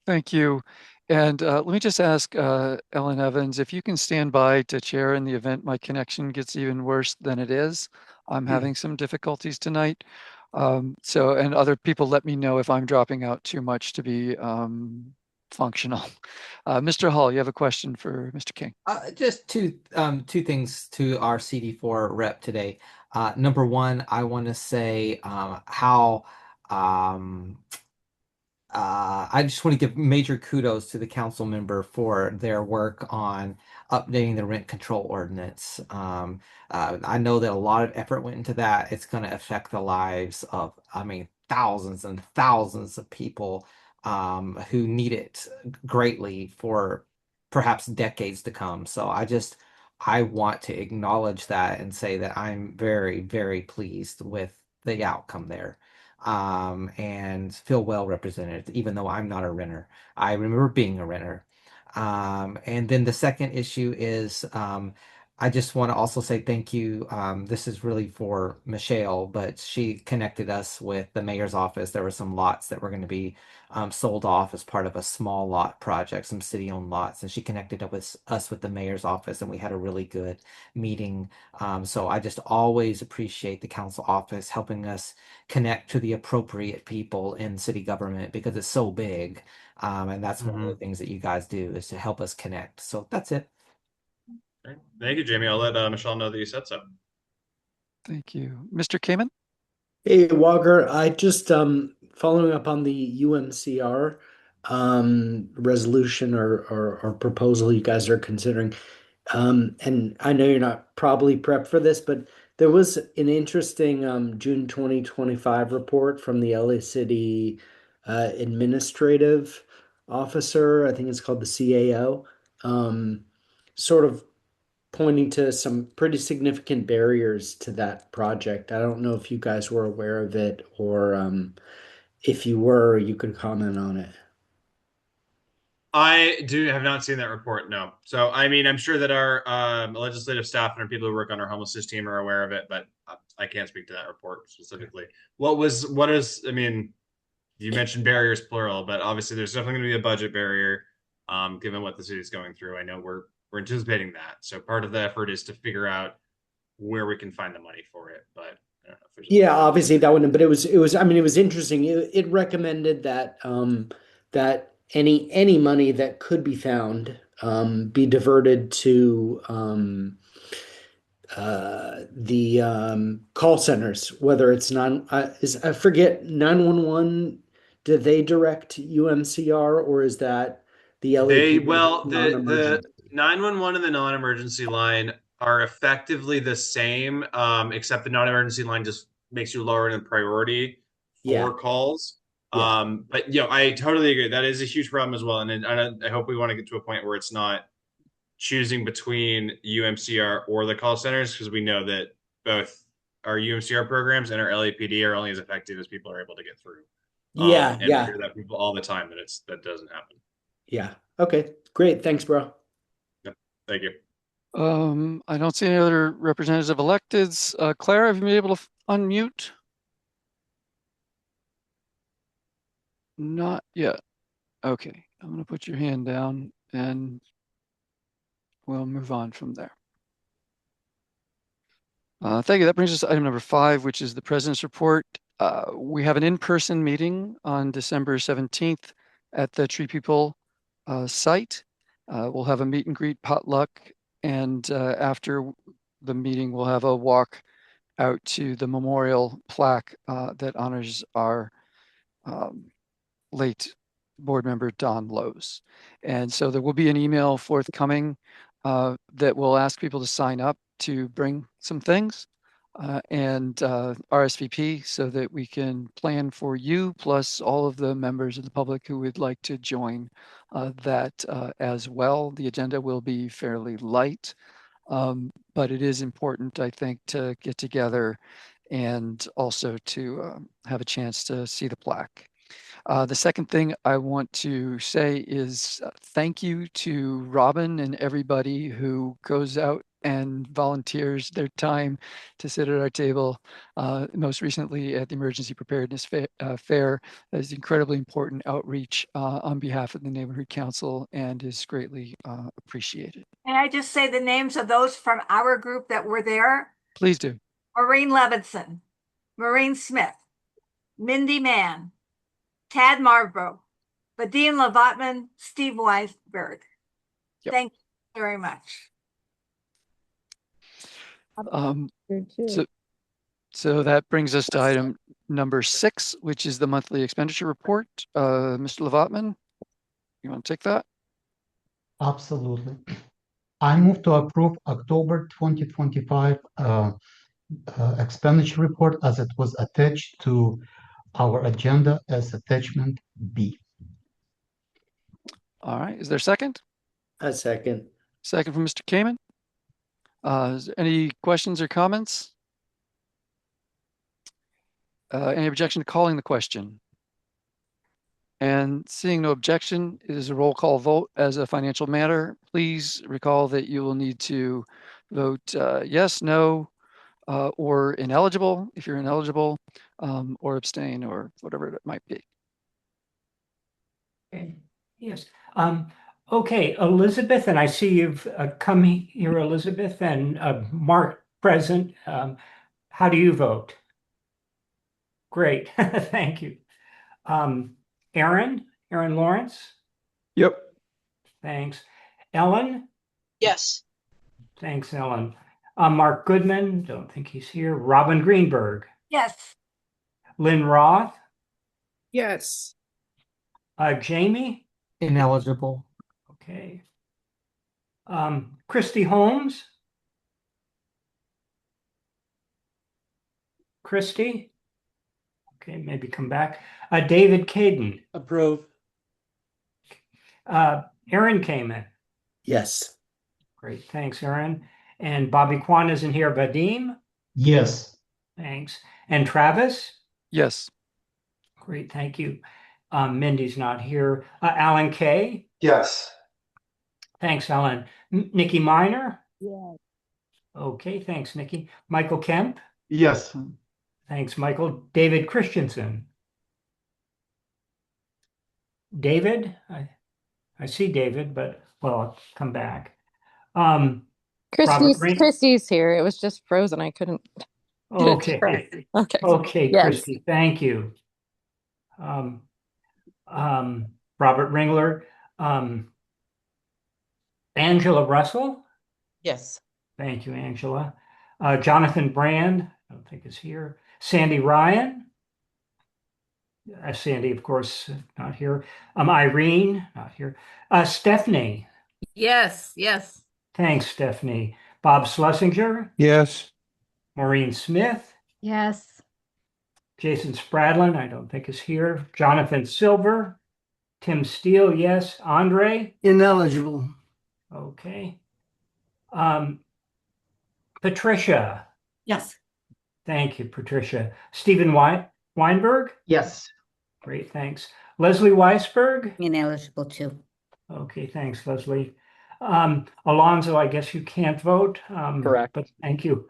Speaker 1: Thank you. And let me just ask Ellen Evans, if you can stand by to chair in the event my connection gets even worse than it is. I'm having some difficulties tonight. And other people let me know if I'm dropping out too much to be functional. Mr. Hall, you have a question for Mr. King.
Speaker 9: Just two things to our CD4 rep today. Number one, I want to say how I just want to give major kudos to the council member for their work on updating the rent control ordinance. I know that a lot of effort went into that. It's going to affect the lives of, thousands and thousands of people who need it greatly for perhaps decades to come. So I want to acknowledge that and say that I'm very, very pleased with the outcome there. And feel well represented, even though I'm not a renter. I remember being a renter. And then the second issue is I just want to also say thank you. This is really for Michelle, but she connected us with the mayor's office. There were some lots that were going to be sold off as part of a small lot project, some city-owned lots, and she connected us with the mayor's office, and we had a really good meeting. So I just always appreciate the council office helping us connect to the appropriate people in city government because it's so big. And that's one of the things that you guys do is to help us connect. So that's it.
Speaker 20: Okay. Thank you, Jamie. I'll let Michelle know that you said so.
Speaker 1: Thank you. Mr. Kamen?
Speaker 18: Hey, Walker, I just following up on the UMCR resolution or proposal you guys are considering. And I know you're not probably prepped for this, but there was an interesting June 2025 report from the LA City Administrative Officer. I think it's called the CAO, sort of pointing to some pretty significant barriers to that project. I don't know if you guys were aware of it, or if you were, you could comment on it.
Speaker 20: I do have not seen that report, no. So, I mean, I'm sure that our legislative staff and our people who work on our homelessness team are aware of it, but I can't speak to that report specifically. I mean, you mentioned barriers plural, but obviously there's definitely going to be a budget barrier, given what the city's going through. I know we're anticipating that. So part of the effort is to figure out where we can find the money for it, but I don't know if there's
Speaker 18: Yeah, obviously that wouldn't, but it was, I mean, it was interesting. It recommended that that any money that could be found be diverted to the call centers, whether it's I forget 911, do they direct UMCR, or is that the LAPD
Speaker 20: the
Speaker 18: non-emergent?
Speaker 20: 911 and the non-emergency line are effectively the same, except the non-emergency line just makes you lower in priority
Speaker 18: Yeah.
Speaker 20: for calls.
Speaker 18: Yeah.
Speaker 20: But I totally agree. That is a huge problem as well. And I hope we want to get to a point where it's not choosing between UMCR or the call centers, because we know that both our UMCR programs and our LAPD are only as effective as people are able to get through.
Speaker 18: Yeah,
Speaker 20: And we
Speaker 18: yeah,
Speaker 20: hear that people all the time that doesn't happen.
Speaker 18: yeah. Okay, great. Thanks, bro.
Speaker 20: Yep. Thank you.
Speaker 1: I don't see any other representatives of electeds. Clara, have you been able to unmute? Not yet. Okay, I'm going to put your hand down and we'll move on from there. Thank you. That brings us to item number 5, which is the President's Report. We have an in-person meeting on December 17th at the Tree People site. We'll have a meet and greet potluck, and after the meeting, we'll have a walk out to the memorial plaque that honors our late board member Don Lowe's. And so there will be an email forthcoming that will ask people to sign up to bring some things and RSVP so that we can plan for you plus all of the members of the public who would like to join that as well. The agenda will be fairly light, but it is important, I think, to get together and also to have a chance to see the plaque. The second thing I want to say is thank you to Robin and everybody who goes out and volunteers their time to sit at our table, most recently at the Emergency Preparedness Fair. That is incredibly important outreach on behalf of the Neighborhood Council and is greatly appreciated.
Speaker 4: May I just say the names of those from our group that were there?
Speaker 1: Please do.
Speaker 4: Maureen Levinson, Maureen Smith, Mindy Mann, Tad Marlborough, Vadim Levatman, Steve Weisberg.
Speaker 1: Yep.
Speaker 4: Thank you very much.
Speaker 1: So that brings us to item number 6, which is the monthly expenditure report. Mr. Levatman, you want to take that?
Speaker 21: Absolutely. I move to approve October 2025 expenditure report as it was attached to our agenda as attachment B.
Speaker 1: All right. Is there a second?
Speaker 18: A second.
Speaker 1: Second from Mr. Kamen. Is there any questions or comments? Any objection to calling the question? And seeing no objection, it is a roll call vote as a financial matter. Please recall that you will need to vote yes, no, or ineligible if you're ineligible, or abstain or whatever it might be.
Speaker 6: Okay. Yes. Okay, Elizabeth, and I see you've come here, Elizabeth, and Mark present. How do you vote? Great, thank you. Aaron Lawrence?
Speaker 11: Yep.
Speaker 6: Thanks. Ellen?
Speaker 7: Yes.
Speaker 6: Thanks, Ellen. Mark Goodman, don't think he's here. Robin Greenberg?
Speaker 4: Yes.
Speaker 6: Lynn Roth?
Speaker 10: Yes.
Speaker 6: Jamie?
Speaker 9: Ineligible.
Speaker 6: Okay. Christy Holmes. Christy. Okay, maybe come back. David Caden.
Speaker 18: Approve.
Speaker 6: Aaron came in.
Speaker 18: Yes.
Speaker 6: Great, thanks, Aaron. And Bobby Kwan isn't here. Vadim.
Speaker 21: Yes.
Speaker 6: Thanks. And Travis.
Speaker 1: Yes.
Speaker 6: Great, thank you. Mindy's not here. Alan Kay.
Speaker 21: Yes.
Speaker 6: Thanks, Alan. Nikki Miner.
Speaker 10: Yeah.
Speaker 6: Okay, thanks, Nikki. Michael Kemp.
Speaker 21: Yes.
Speaker 6: Thanks, Michael. David Christensen. David, I see David, but well, I'll come back. Robert Ring.
Speaker 13: Christy's here. It was just frozen. I couldn't.
Speaker 6: Okay.
Speaker 13: Okay.
Speaker 6: Okay,
Speaker 13: Yes.
Speaker 6: Christy, thank you. Robert Ringler. Angela Russell.
Speaker 10: Yes.
Speaker 6: Thank you, Angela. Jonathan Brand, I don't think is here. Sandy Ryan. Sandy, of course, not here. Irene, not here. Stephanie.
Speaker 8: Yes, yes.
Speaker 6: Thanks, Stephanie. Bob Schlesinger.
Speaker 2: Yes.
Speaker 6: Maureen Smith.
Speaker 3: Yes.
Speaker 6: Jason Spradlin, I don't think is here. Jonathan Silver. Tim Steele, yes. Andre.
Speaker 12: Ineligible.
Speaker 6: Okay. Patricia.
Speaker 8: Yes.
Speaker 6: Thank you, Patricia. Stephen Weinberg.
Speaker 10: Yes.
Speaker 6: Great, thanks. Leslie Weisberg.
Speaker 3: Ineligible too.
Speaker 6: Okay, thanks, Leslie. Alonzo, I guess you can't vote.
Speaker 9: Correct.
Speaker 6: But thank you.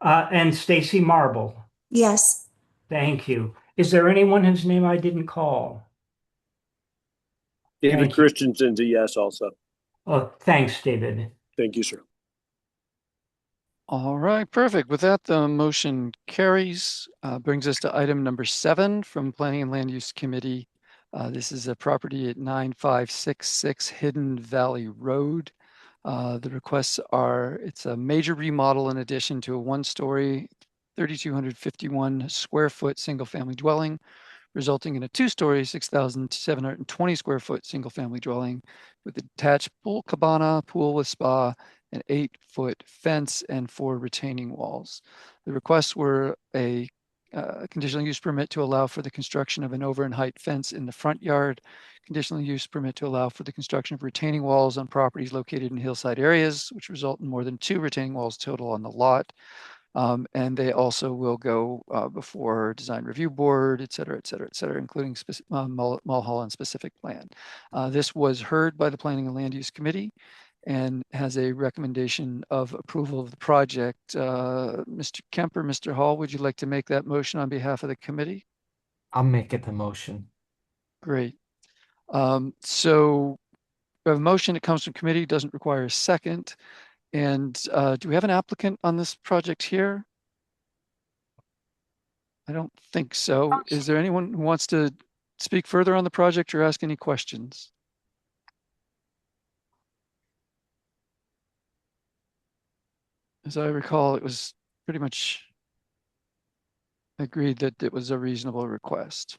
Speaker 6: And Stacy Marble.
Speaker 16: Yes.
Speaker 6: Thank you. Is there anyone whose name I didn't call?
Speaker 5: David
Speaker 6: Thank you.
Speaker 5: Christensen's a yes also.
Speaker 6: Oh, thanks, David.
Speaker 5: Thank you, sir.
Speaker 1: All right, perfect. With that, the motion carries. Brings us to item number 7 from Planning and Land Use Committee. This is a property at 9566 Hidden Valley Road. The requests are, it's a major remodel in addition to a 1-story, 3,251 square foot single family dwelling, resulting in a 2-story, 6,720 square foot single family dwelling with a detached pool cabana, pool with spa, an 8-foot fence, and 4 retaining walls. The requests were a conditional use permit to allow for the construction of an over and height fence in the front yard, conditional use permit to allow for the construction of retaining walls on properties located in hillside areas, which result in more than 2 retaining walls total on the lot. And they also will go before design review board, et cetera, including Mulholland specific plan. This was heard by the Planning and Land Use Committee and has a recommendation of approval of the project. Mr. Kemper, Mr. Hall, would you like to make that motion on behalf of the committee?
Speaker 9: I'll make it the motion.
Speaker 1: Great. So we have a motion that comes from committee, doesn't require a second. And do we have an applicant on this project here? I don't think so. Is there anyone who wants to speak further on the project or ask any questions? As I recall, it was pretty much agreed that it was a reasonable request.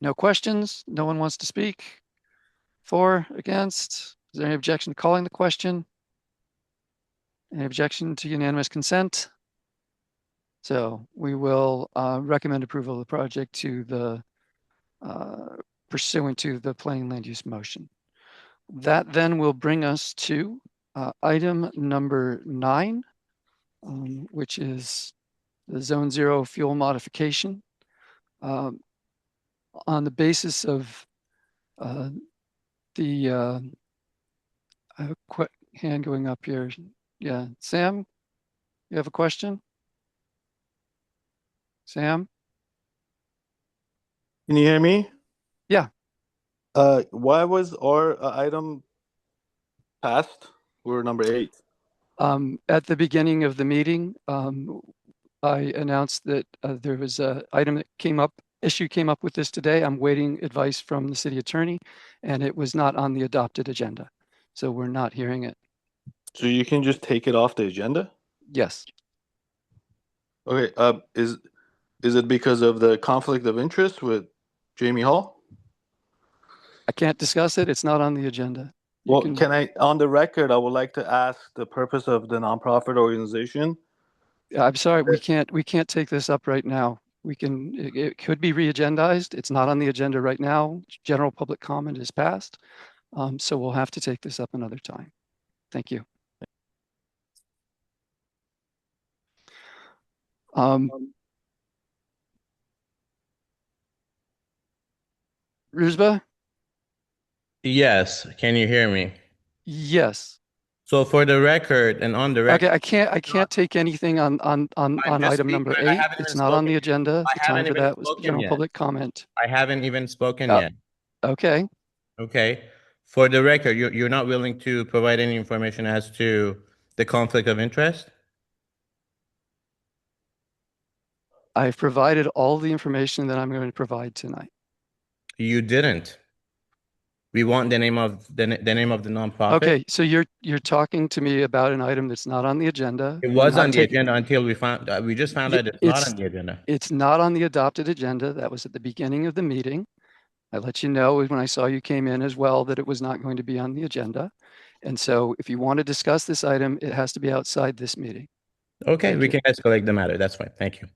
Speaker 1: No questions? No one wants to speak? For, against? Is there any objection to calling the question? Any objection to unanimous consent? So we will recommend approval of the project to the pursuant to the planning land use motion. That then will bring us to item number 9, which is the Zone 0 fuel modification. On the basis of I have a quick hand going up here. Yeah, Sam, you have a question? Sam?
Speaker 22: Can you hear me?
Speaker 1: Yeah.
Speaker 22: Why was our item passed? We're number 8.
Speaker 1: At the beginning of the meeting, I announced that there was an item that issue came up with this today. I'm waiting advice from the city attorney, and it was not on the adopted agenda. So we're not hearing it.
Speaker 22: So you can just take it off the agenda?
Speaker 1: Yes.
Speaker 22: Okay. Is it because of the conflict of interest with Jamie Hall?
Speaker 1: I can't discuss it. It's not on the agenda.
Speaker 22: Well,
Speaker 1: can-
Speaker 22: can I, on the record, I would like to ask the purpose of the nonprofit organization.
Speaker 1: I'm sorry, we can't take this up right now. It could be re-agendized. It's not on the agenda right now. General public comment is passed. So we'll have to take this up another time. Thank you. Ruzba?
Speaker 5: Yes, can you hear me?
Speaker 1: Yes.
Speaker 5: So for the record and on the record,
Speaker 1: Okay, I can't take anything on item number
Speaker 5: I
Speaker 1: 8.
Speaker 5: haven't
Speaker 1: It's
Speaker 5: even
Speaker 1: not on the
Speaker 5: spoken.
Speaker 1: agenda.
Speaker 5: I
Speaker 1: The time
Speaker 5: haven't
Speaker 1: for
Speaker 5: even
Speaker 1: that was
Speaker 5: spoken
Speaker 1: general
Speaker 5: yet.
Speaker 1: public comment.
Speaker 5: I haven't even spoken yet.
Speaker 1: Okay.
Speaker 5: Okay. For the record, you're not willing to provide any information as to the conflict of interest?
Speaker 1: I've provided all the information that I'm going to provide tonight.
Speaker 5: You didn't. We want the name of the name of the nonprofit.
Speaker 1: Okay, so you're talking to me about an item that's not on the agenda.
Speaker 5: It was on the agenda until we just found out it's not on the agenda.
Speaker 1: It's not on the adopted agenda. That was at the beginning of the meeting. I let you know when I saw you came in as well that it was not going to be on the agenda. And so if you want to discuss this item, it has to be outside this meeting.
Speaker 5: Okay, we can escalate the matter. That's fine. Thank you.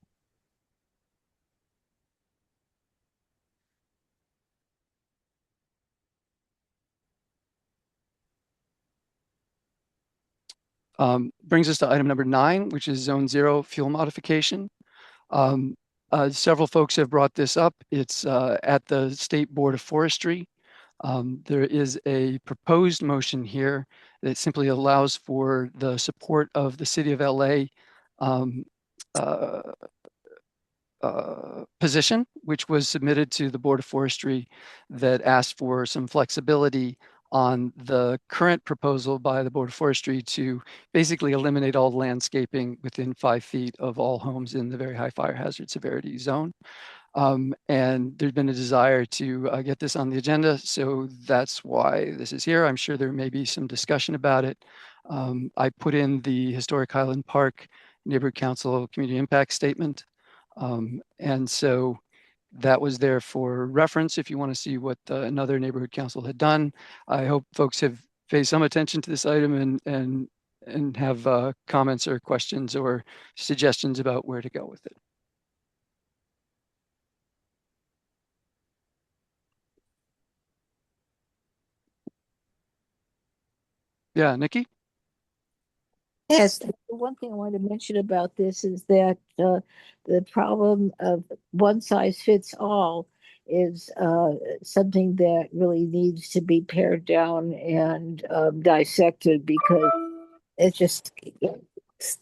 Speaker 1: Brings us to item number 9, which is Zone 0 fuel modification. Several folks have brought this up. It's at the State Board of Forestry. There is a proposed motion here that simply allows for the support of the City of LA position, which was submitted to the Board of Forestry that asked for some flexibility on the current proposal by the Board of Forestry to basically eliminate all landscaping within 5 feet of all homes in the very high fire hazard severity zone. And there's been a desire to get this on the agenda, so that's why this is here. I'm sure there may be some discussion about it. I put in the Historic Highland Park Neighborhood Council Community Impact Statement. And so that was there for reference if you want to see what another neighborhood council had done. I hope folks have paid some attention to this item and have comments or questions or suggestions about where to go with it. Yeah, Nikki?
Speaker 15: Yes, the one thing I wanted to mention about this is that the problem of one size fits all is something that really needs to be pared down and dissected, because it's just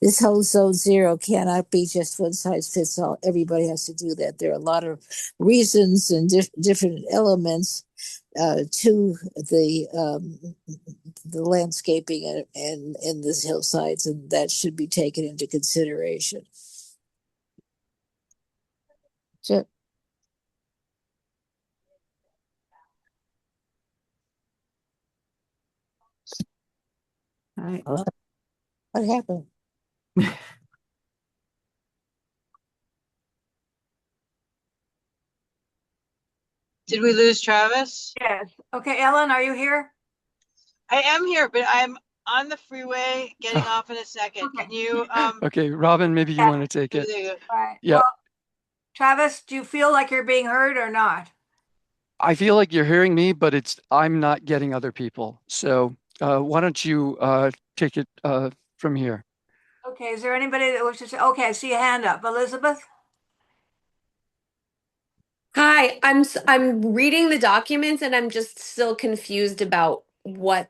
Speaker 15: this whole zone zero cannot be just one size fits all. Everybody has to do that. There are a lot of reasons and different elements to the landscaping and in the hillsides, and that should be taken into consideration. So, what happened?
Speaker 10: Did we lose Travis?
Speaker 4: Yes. Okay, Ellen, are you here?
Speaker 10: I am here, but I'm on the freeway getting off in a second. Can you
Speaker 1: Okay, Robin, maybe you want to take it.
Speaker 4: Right.
Speaker 1: Yeah.
Speaker 4: Well, Travis, do you feel like you're being heard or not?
Speaker 1: I feel like you're hearing me, but I'm not getting other people. So why don't you take it from here?
Speaker 4: Okay, is there anybody that wishes to? Okay, I see a hand up. Elizabeth?
Speaker 23: Hi, I'm reading the documents and I'm just still confused about what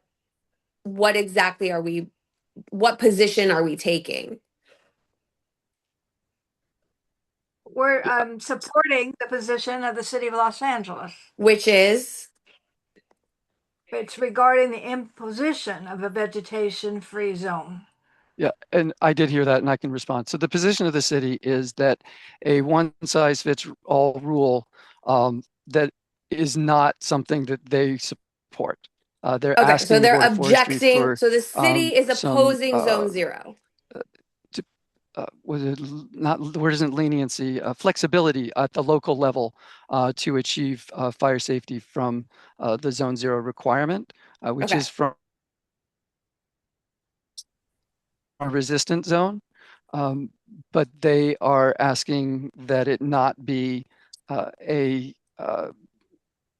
Speaker 23: exactly what position are we taking?
Speaker 4: We're supporting the position of the City of Los Angeles.
Speaker 23: Which is?
Speaker 4: It's regarding the imposition of a vegetation-free zone.
Speaker 1: Yeah, and I did hear that and I can respond. So the position of the city is that a one size fits all rule that is not something that they support. They're
Speaker 23: Okay,
Speaker 1: asking
Speaker 23: so
Speaker 1: the
Speaker 23: they're
Speaker 1: Board of Forestry
Speaker 23: objecting.
Speaker 1: for
Speaker 23: So the city is
Speaker 1: some
Speaker 23: opposing zone zero.
Speaker 1: was it not, the word isn't leniency, flexibility at the local level to achieve fire safety from the zone 0 requirement, which
Speaker 23: Okay.
Speaker 1: is from a resistant zone. But they are asking that it not be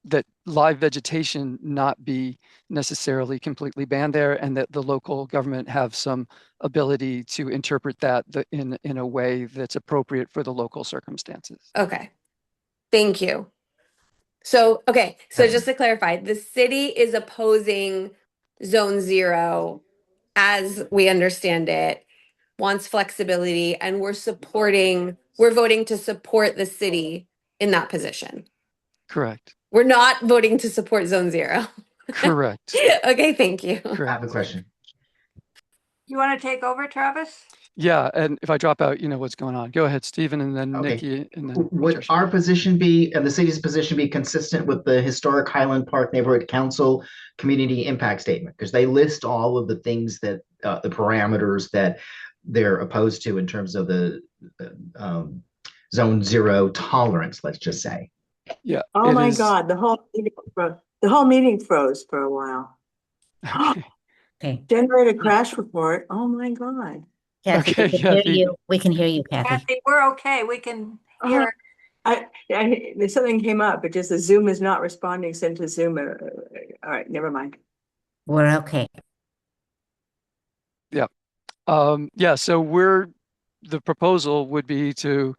Speaker 1: that live vegetation not be necessarily completely banned there, and that the local government have some ability to interpret that in a way that's appropriate for the local circumstances.
Speaker 23: Okay. Thank you. So, okay. So just to clarify, the city is opposing zone 0 as we understand it, wants flexibility, and we're voting to support the city in that position.
Speaker 1: Correct.
Speaker 23: We're not voting to support zone 0.
Speaker 1: Correct.
Speaker 23: Okay, thank you.
Speaker 14: I have a question.
Speaker 4: You want to take over, Travis?
Speaker 1: Yeah, and if I drop out, you know what's going on. Go ahead, Stephen, and then
Speaker 14: Okay.
Speaker 1: Nikki, and then
Speaker 14: Would
Speaker 1: Patricia.
Speaker 14: our position be, and the city's position be consistent with the Historic Highland Park Neighborhood Council Community Impact Statement? Because they list all of the things that, the parameters that they're opposed to in terms of the zone 0 tolerance, let's just say.
Speaker 1: Yeah.
Speaker 17: Oh my God, the whole meeting froze for a while.
Speaker 1: Okay.
Speaker 17: Generate a crash report. Oh my God.
Speaker 15: Kathy,
Speaker 1: Okay,
Speaker 15: we can
Speaker 1: Kathy.
Speaker 15: hear you. We can hear you, Kathy.
Speaker 4: Kathy, we're okay. We can hear.
Speaker 17: Something came up, but just the Zoom is not responding. Send to Zoom. All right, never mind.
Speaker 15: We're okay.
Speaker 1: Yeah. Yeah, so the proposal would be to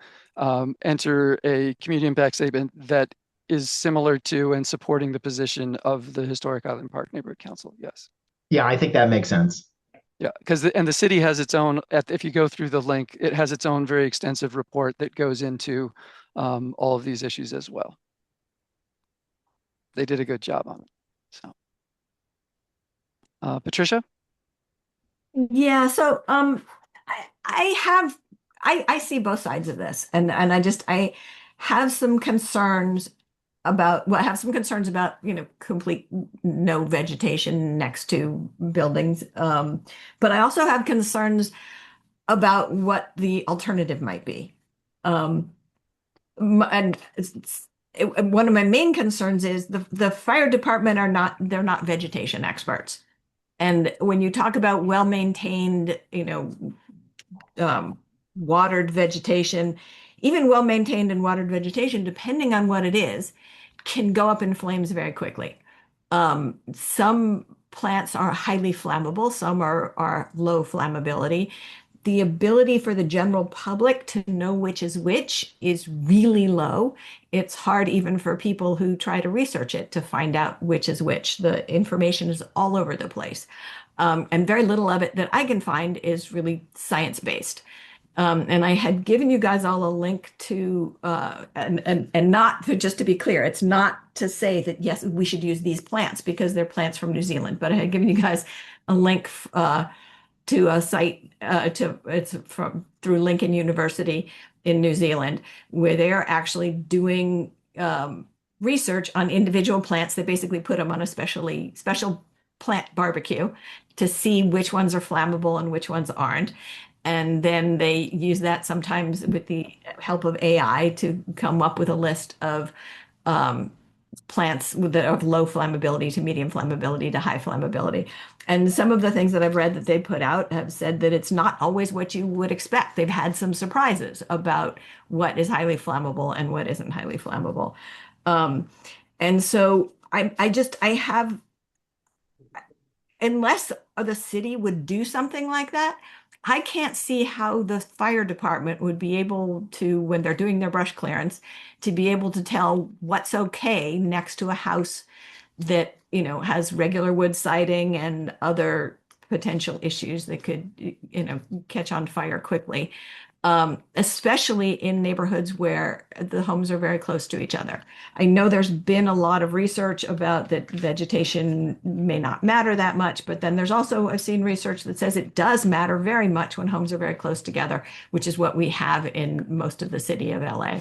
Speaker 1: enter a community impact statement that is similar to and supporting the position of the Historic Island Park Neighborhood Council. Yes.
Speaker 14: Yeah, I think that makes sense.
Speaker 1: Yeah, because the city has its own, if you go through the link, it has its own very extensive report that goes into all of these issues as well. They did a good job on it. So, Patricia?
Speaker 8: Yeah, so I see both sides of this, and I have some concerns about complete no vegetation next to buildings, but I also have concerns about what the alternative might be. And one of my main concerns is the fire department they're not vegetation experts. And when you talk about well-maintained, watered vegetation, even well-maintained and watered vegetation, depending on what it is, can go up in flames very quickly. Some plants are highly flammable, some are low flammability. The ability for the general public to know which is which is really low. It's hard even for people who try to research it to find out which is which. The information is all over the place. And very little of it that I can find is really science-based. And I had given you guys all a link to, and not to, just to be clear, it's not to say that, yes, we should use these plants because they're plants from New Zealand, but I had given you guys a link to a site, it's through Lincoln University in New Zealand, where they're actually doing research on individual plants. They basically put them on a special plant barbecue to see which ones are flammable and which ones aren't. And then they use that sometimes with the help of AI to come up with a list of plants of low flammability to medium flammability to high flammability. And some of the things that I've read that they put out have said that it's not always what you would expect. They've had some surprises about what is highly flammable and what isn't highly flammable. And so I have, unless the city would do something like that, I can't see how the fire department would be able to, when they're doing their brush clearance, to be able to tell what's okay next to a house that, has regular wood siding and other potential issues that could, catch on fire quickly, especially in neighborhoods where the homes are very close to each other. I know there's been a lot of research about that vegetation may not matter that much, but then there's also, I've seen research that says it does matter very much when homes are very close together, which is what we have in most of the city of LA.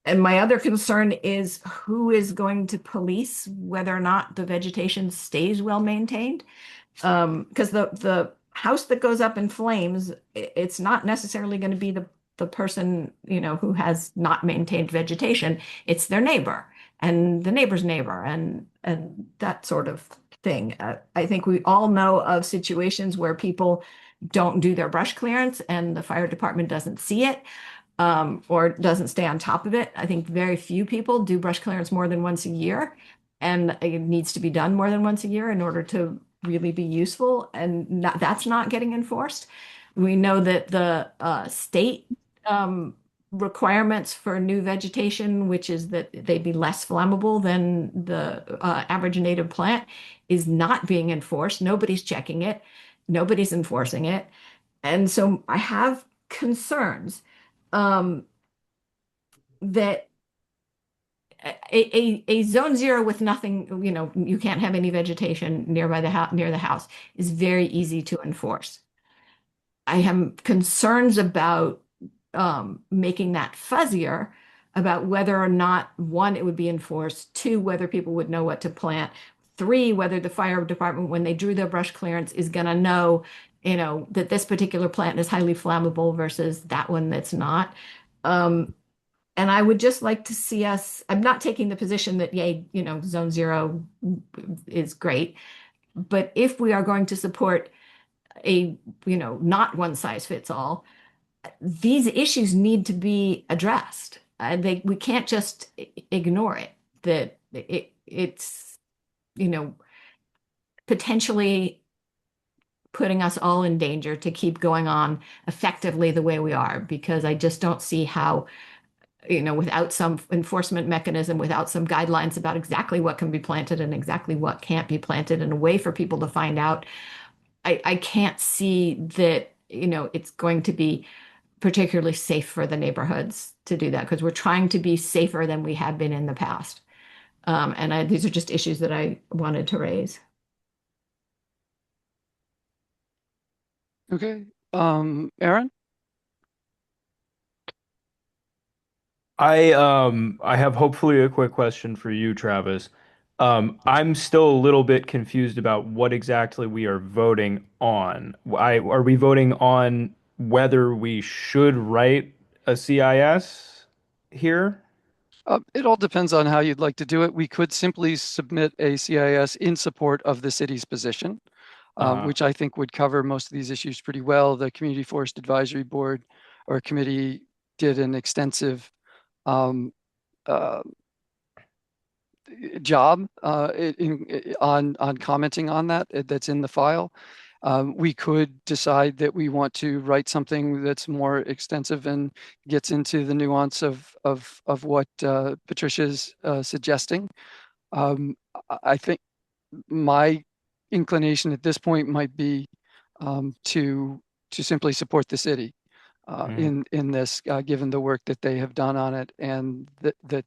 Speaker 8: And my other concern is who is going to police whether or not the vegetation stays well maintained. Because the house that goes up in flames, it's not necessarily going to be the person, who has not maintained vegetation. It's their neighbor and the neighbor's neighbor and that sort of thing. I think we all know of situations where people don't do their brush clearance and the fire department doesn't see it, or doesn't stay on top of it. I think very few people do brush clearance more than once a year, and it needs to be done more than once a year in order to really be useful, and that's not getting enforced. We know that the state requirements for new vegetation, which is that they be less flammable than the average native plant, is not being enforced. Nobody's checking it. Nobody's enforcing it. And so I have concerns that a zone 0 with nothing, you can't have any vegetation near the house is very easy to enforce. I have concerns about making that fuzzier, about whether or not, one, it would be enforced, two, whether people would know what to plant, three, whether the fire department, when they drew their brush clearance, is going to know, that this particular plant is highly flammable versus that one that's not. And I would just like to see us, I'm not taking the position that, yay, zone 0 is great. But if we are going to support a, not one size fits all, these issues need to be addressed. We can't just ignore it, that it's, potentially putting us all in danger to keep going on effectively the way we are, because I just don't see how, without some enforcement mechanism, without some guidelines about exactly what can be planted and exactly what can't be planted, and a way for people to find out, I can't see that, it's going to be particularly safe for the neighborhoods to do that, because we're trying to be safer than we have been in the past. And these are just issues that I wanted to raise.
Speaker 1: Okay. Aaron?
Speaker 11: I have hopefully a quick question for you, Travis. I'm still a little bit confused about what exactly we are voting on. Are we voting on whether we should write a CIS here?
Speaker 1: It all depends on how you'd like to do it. We could simply submit a CIS in support of the city's position, which I think would cover most of these issues pretty well. The Community Forest Advisory Board or committee did an extensive job on commenting on that. That's in the file. We could decide that we want to write something that's more extensive and gets into the nuance of what Patricia's suggesting. I think my inclination at this point might be to simply support the city in this, given the work that they have done on it, and that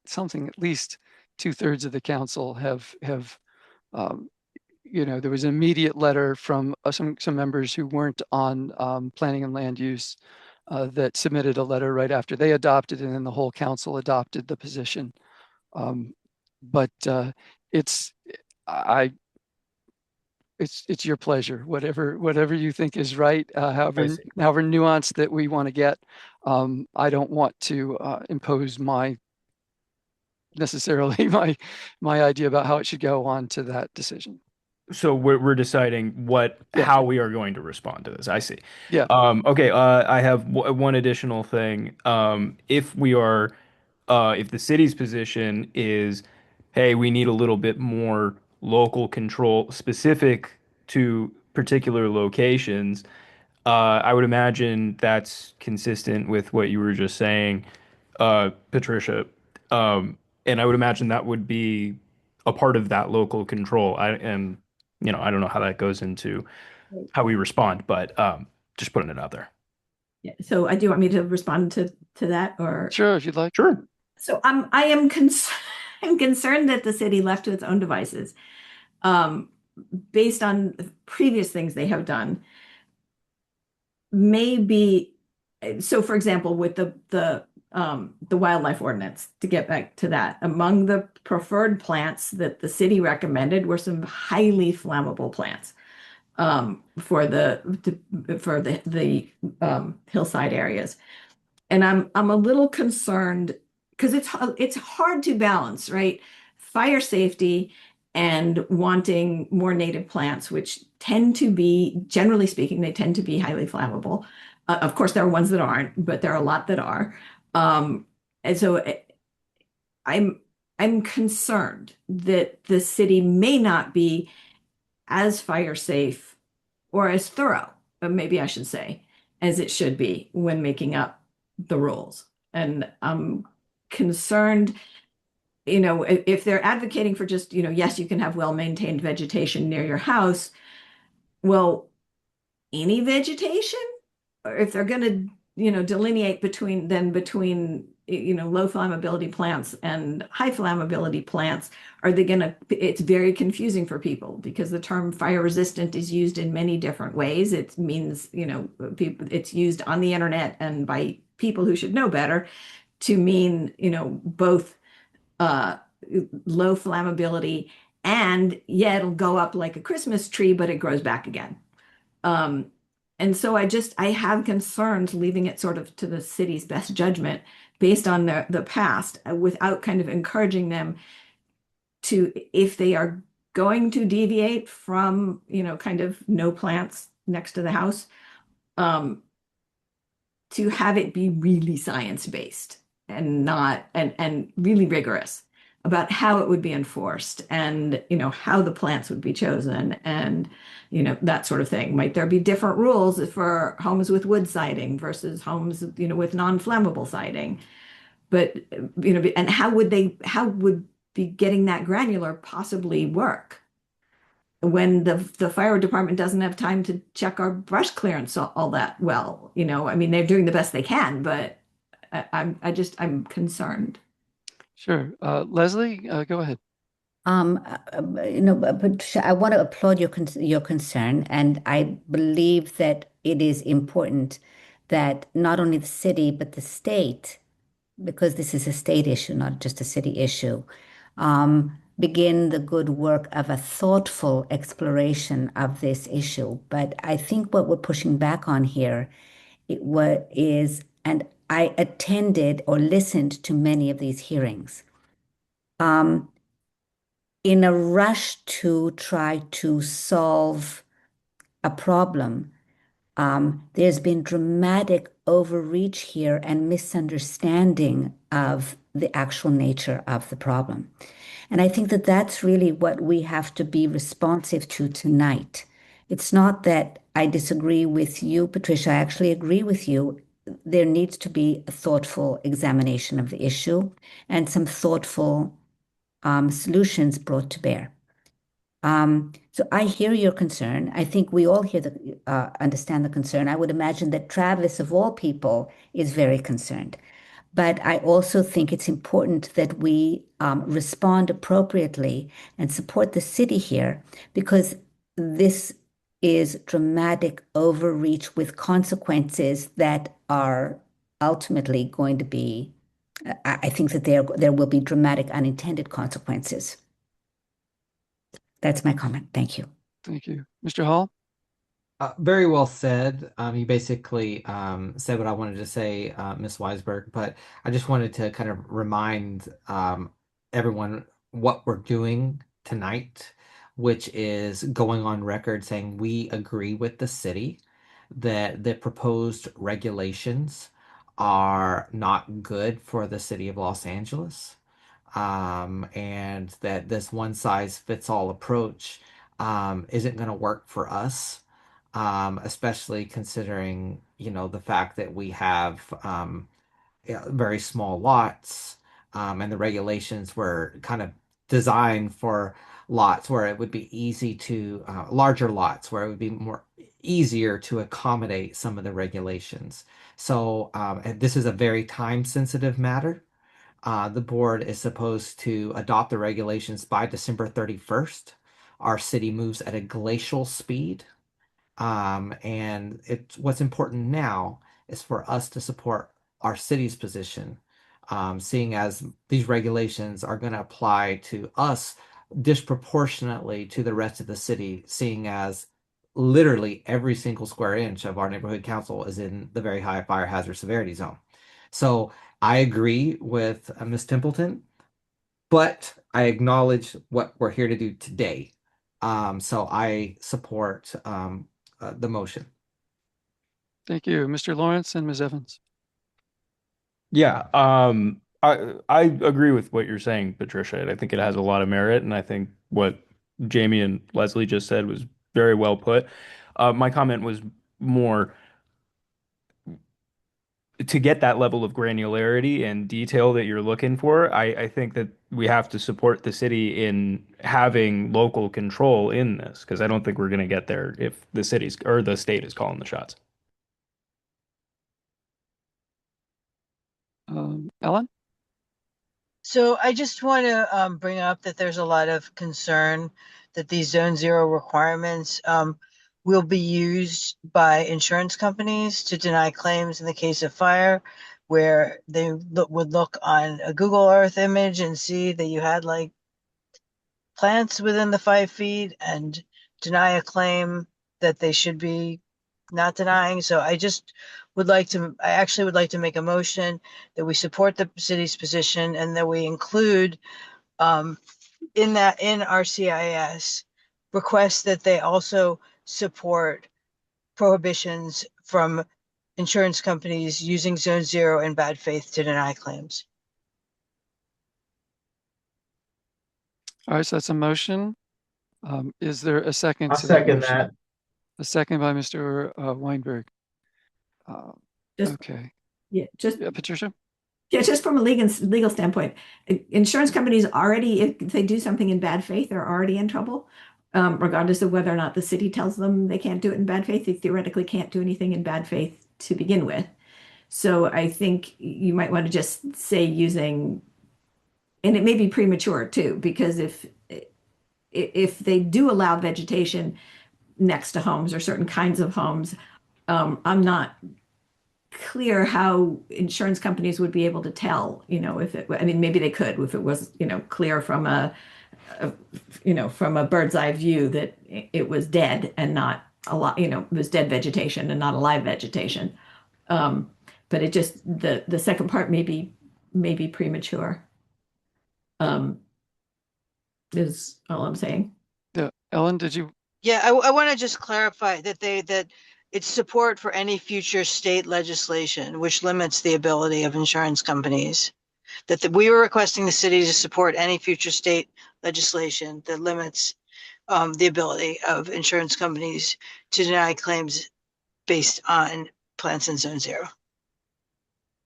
Speaker 1: something at least 2/3 of the council have there was an immediate letter from some members who weren't on planning and land use that submitted a letter right after they adopted, and then the whole council adopted the position. But it's your pleasure, whatever you think is right, however nuanced that we want to get. I don't want to impose necessarily my idea about how it should go on to that decision.
Speaker 11: So we're deciding how we are going to respond to this. I see.
Speaker 1: Yeah.
Speaker 11: Okay. I have one additional thing. If the city's position is, hey, we need a little bit more local control specific to particular locations, I would imagine that's consistent with what you were just saying, Patricia. And I would imagine that would be a part of that local control. I don't know how that goes into how we respond, but just putting it out there.
Speaker 8: Yeah. So do you want me to respond to that, or?
Speaker 1: Sure, if you'd like.
Speaker 11: Sure.
Speaker 8: So I am concerned that the city, left to its own devices, based on previous things they have done, maybe. So, for example, with the wildlife ordinance, to get back to that, among the preferred plants that the city recommended were some highly flammable plants. for the hillside areas. And I'm a little concerned because it's hard to balance, right? Fire safety and wanting more native plants, which tend to be, generally speaking, they tend to be highly flammable. Of course, there are ones that aren't, but there are a lot that are. And so I'm I'm concerned that the city may not be as fire safe or as thorough, maybe I should say, as it should be when making up the rules. And I'm concerned, if they're advocating for just, yes, you can have well-maintained vegetation near your house. Well, any vegetation? Or if they're going to, delineate between low flammability plants and high flammability plants, are they going to, it's very confusing for people because the term fire resistant is used in many different ways. It means, people, it's used on the internet and by people who should know better to mean, both low flammability and yeah, it'll go up like a Christmas tree, but it grows back again. And so I have concerns leaving it sort of to the city's best judgment based on the past without kind of encouraging them to, if they are going to deviate from, kind of no plants next to the house, to have it be really science-based and not, and really rigorous about how it would be enforced and, how the plants would be chosen and, that sort of thing. Might there be different rules for homes with wood siding versus homes, with non-flammable siding? But, and how would be getting that granular possibly work when the fire department doesn't have time to check our brush clearance all that well? I mean, they're doing the best they can, but I'm concerned.
Speaker 1: Sure. Leslie, go ahead.
Speaker 7: Patricia, I want to applaud your concern, and I believe that it is important that not only the city but the state, because this is a state issue, not just a city issue, begin the good work of a thoughtful exploration of this issue. But I think what we're pushing back on here, and I attended or listened to many of these hearings. In a rush to try to solve a problem, there's been dramatic overreach here and misunderstanding of the actual nature of the problem. And I think that that's really what we have to be responsive to tonight. It's not that I disagree with you, Patricia. I actually agree with you. There needs to be a thoughtful examination of the issue and some thoughtful solutions brought to bear. So I hear your concern. I think we all understand the concern. I would imagine that Travis, of all people, is very concerned. But I also think it's important that we respond appropriately and support the city here, because this is dramatic overreach with consequences that are ultimately going to be, I think that there will be dramatic unintended consequences. That's my comment. Thank you.
Speaker 1: Thank you. Mr. Hall?
Speaker 9: Very well said. You basically said what I wanted to say, Ms. Weisberg, but I just wanted to kind of remind everyone what we're doing tonight, which is going on record saying we agree with the city that the proposed regulations are not good for the city of Los Angeles, and that this one-size-fits-all approach isn't going to work for us. Especially considering, the fact that we have very small lots, and the regulations were kind of designed for lots where it would be easy to, larger lots where it would be more easier to accommodate some of the regulations. So and this is a very time-sensitive matter. The board is supposed to adopt the regulations by December 31st. Our city moves at a glacial speed. And what's important now is for us to support our city's position, seeing as these regulations are going to apply to us disproportionately to the rest of the city, seeing as literally every single square inch of our neighborhood council is in the very high fire hazard severity zone. So I agree with Ms. Templeton, but I acknowledge what we're here to do today. So I support the motion.
Speaker 1: Thank you, Mr. Lawrence and Ms. Evans.
Speaker 11: Yeah, I agree with what you're saying, Patricia. And I think it has a lot of merit, and I think what Jamie and Leslie just said was very well put. My comment was more to get that level of granularity and detail that you're looking for. I think that we have to support the city in having local control in this, because I don't think we're going to get there if the city's or the state is calling the shots.
Speaker 1: Ellen?
Speaker 10: So I just want to bring up that there's a lot of concern that these zone zero requirements will be used by insurance companies to deny claims in the case of fire, where they would look on a Google Earth image and see that you had like plants within the 5 feet and deny a claim that they should be not denying. So I actually would like to make a motion that we support the city's position and that we include in our CIS request that they also support prohibitions from insurance companies using zone zero in bad faith to deny claims.
Speaker 1: All right, so that's a motion. Is there a second
Speaker 14: I'll
Speaker 1: to that
Speaker 14: second
Speaker 1: motion?
Speaker 14: that.
Speaker 1: A second by Mr. Weinberg.
Speaker 8: Just-
Speaker 1: Okay.
Speaker 8: Yeah,
Speaker 1: Yeah, Patricia?
Speaker 8: Yeah, just from a legal standpoint, insurance companies already, if they do something in bad faith, they're already in trouble. Regardless of whether or not the city tells them they can't do it in bad faith, they theoretically can't do anything in bad faith to begin with. So I think you might want to just say using, and it may be premature too, because if they do allow vegetation next to homes or certain kinds of homes, I'm not clear how insurance companies would be able to tell, if it, I mean, maybe they could, if it was, clear from from a bird's eye view that it was dead and not a lot, it was dead vegetation and not alive vegetation. But it just, the second part may be premature. Is all I'm saying.
Speaker 1: Yeah, Ellen, did you?
Speaker 10: Yeah, I want to just clarify that it's support for any future state legislation which limits the ability of insurance companies. We were requesting the city to support any future state legislation that limits the ability of insurance companies to deny claims based on plants in zone zero.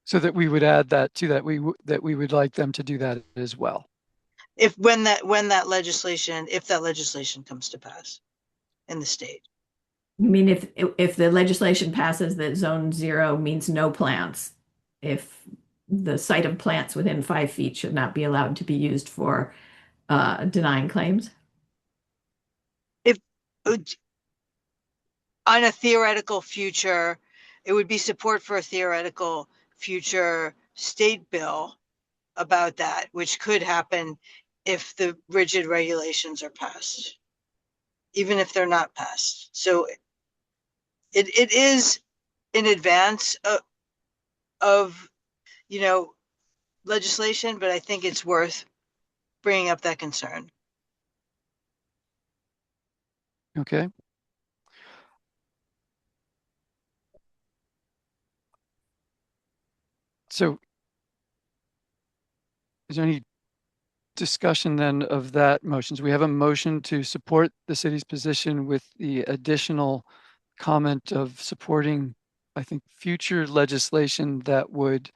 Speaker 1: So that we would add that to that, we would like them to do that as well.
Speaker 10: If that legislation comes to pass in the state.
Speaker 8: You mean if the legislation passes that zone zero means no plants, if the site of plants within 5 feet should not be allowed to be used for denying claims?
Speaker 10: If on a theoretical future, it would be support for a theoretical future state bill about that, which could happen if the rigid regulations are passed, even if they're not passed. So it is in advance of legislation, but I think it's worth bringing up that concern.
Speaker 1: Okay. So is there any discussion then of that motion? So we have a motion to support the city's position with the additional comment of supporting, I think, future legislation that would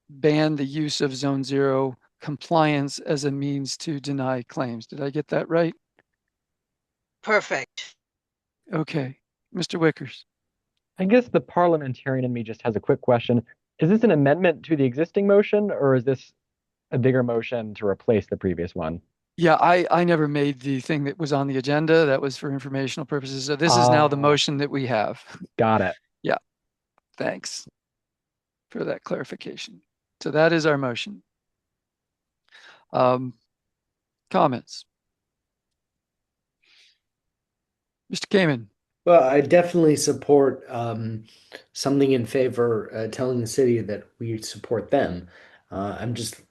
Speaker 1: ban the use of zone zero compliance as a means to deny claims. Did I get that right?
Speaker 10: Perfect.
Speaker 1: Okay. Mr. Wickers.
Speaker 18: I guess the parliamentarian in me just has a quick question. Is this an amendment to the existing motion, or is this a bigger motion to replace the previous one?
Speaker 1: Yeah, I never made the thing that was on the agenda. That was for informational purposes. So this is now the motion that we have.
Speaker 18: Got it.
Speaker 1: Yeah. Thanks for that clarification. So that is our motion. Comments? Mr. Kamen.
Speaker 19: Well, I definitely support something in favor, telling the city that we support them. I'm just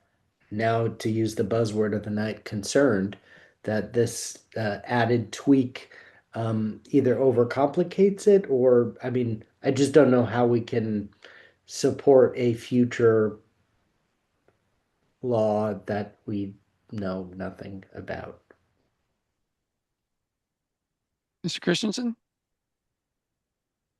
Speaker 19: now, to use the buzzword of the night, concerned that this added tweak either overcomplicates it or, I mean, I just don't know how we can support a future law that we know nothing about.
Speaker 1: Mr. Christensen?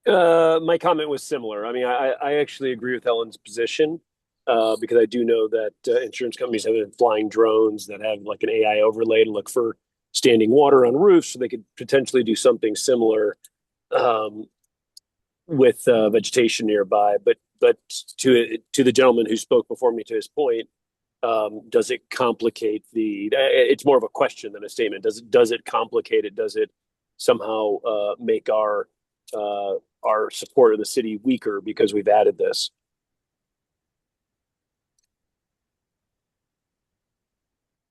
Speaker 20: My comment was similar. I mean, I actually agree with Helen's position because I do know that insurance companies have been flying drones that have like an AI overlay to look for standing water on roofs, so they could potentially do something similar with vegetation nearby. But to the gentleman who spoke before me, to his point, does it complicate the? It's more of a question than a statement. Does it complicate it? Does it somehow make our support of the city weaker because we've added this?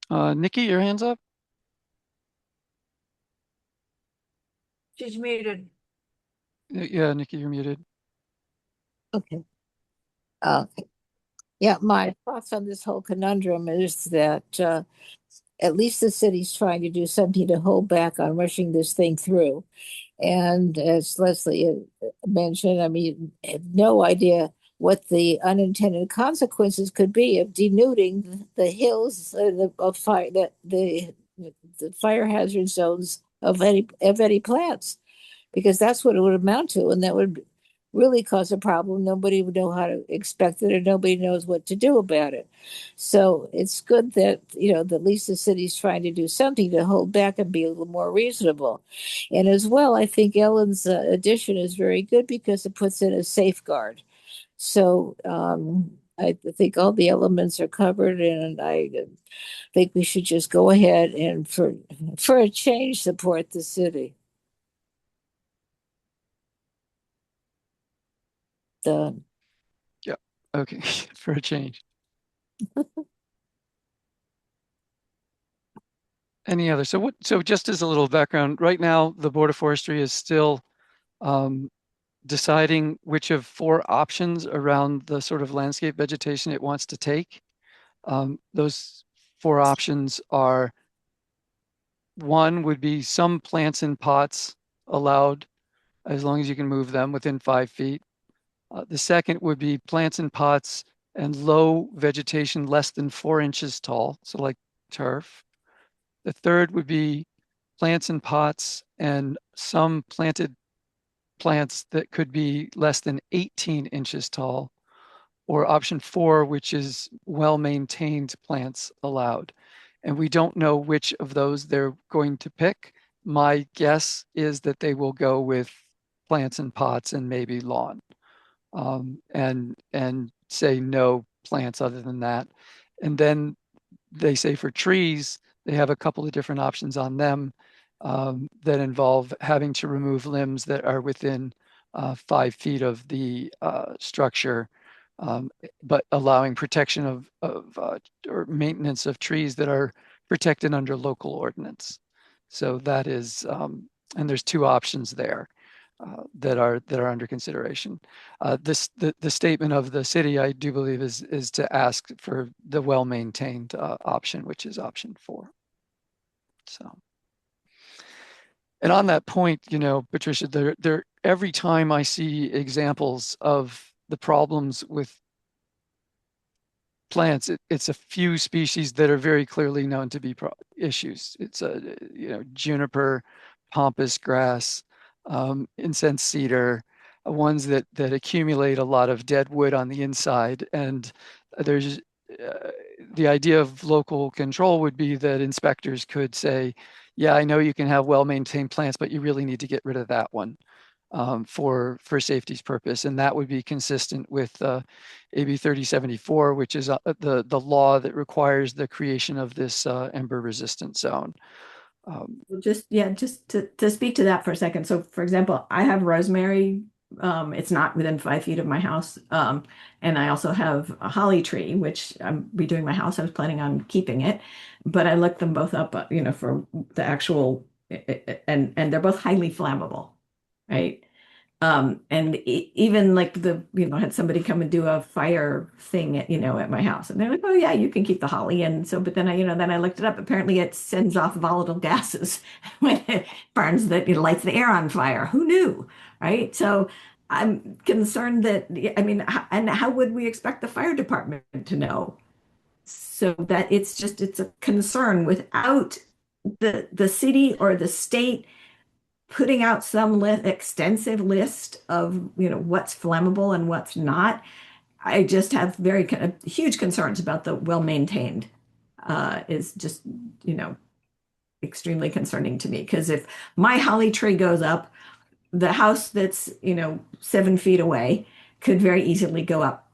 Speaker 1: Nikki, your hand's up.
Speaker 4: She's muted.
Speaker 1: Yeah, Nikki, you're muted.
Speaker 15: Okay. Yeah, my thoughts on this whole conundrum is that at least the city's trying to do something to hold back on rushing this thing through. And as Leslie mentioned, I mean, I have no idea what the unintended consequences could be of denuding the hills of fire, the fire hazard zones of any plants, because that's what it would amount to, and that would really cause a problem. Nobody would know how to expect it, or nobody knows what to do about it. So it's good that, that at least the city's trying to do something to hold back and be a little more reasonable. And as well, I think Ellen's addition is very good because it puts in a safeguard. So I think all the elements are covered, and I think we should just go ahead and for a change, support the city. Done.
Speaker 1: Yeah. Okay. For a change. Any other? So just as a little background, right now the Board of Forestry is still deciding which of 4 options around the sort of landscape vegetation it wants to take. Those 4 options are: one would be some plants in pots allowed as long as you can move them within 5 feet. The second would be plants in pots and low vegetation less than 4 inches tall, so like turf. The third would be plants in pots and some planted plants that could be less than 18 inches tall, or option 4, which is well-maintained plants allowed. And we don't know which of those they're going to pick. My guess is that they will go with plants in pots and maybe lawn, and say no plants other than that. And then they say for trees, they have a couple of different options on them that involve having to remove limbs that are within 5 feet of the structure, but allowing protection of or maintenance of trees that are protected under local ordinance. So that is, and there's 2 options there that are under consideration. The statement of the city, I do believe, is to ask for the well-maintained option, which is option 4. So, and on that point, Patricia, there every time I see examples of the problems with plants, it's a few species that are very clearly known to be issues. It's juniper, pampas grass, incense cedar, ones that accumulate a lot of dead wood on the inside. And there's the idea of local control would be that inspectors could say, yeah, I know you can have well-maintained plants, but you really need to get rid of that one for safety's purpose. And that would be consistent with AB 3074, which is the law that requires the creation of this ember-resistant zone.
Speaker 8: Just to speak to that for a second. So for example, I have rosemary. It's not within 5 feet of my house. And I also have a holly tree, which I'm redoing my house. I was planning on keeping it, but I looked them both up, for the actual and they're both highly flammable, right? And even like had somebody come and do a fire thing at my house, and they're like, oh yeah, you can keep the holly. And so, but then I looked it up. Apparently it sends off volatile gases when it burns, that it lights the air on fire. Who knew? Right. So I'm concerned that, I mean, and how would we expect the fire department to know? So that it's a concern without the city or the state putting out some extensive list of what's flammable and what's not. I just have very huge concerns about the well-maintained, is just extremely concerning to me, because if my holly tree goes up, the house that's 7 feet away could very easily go up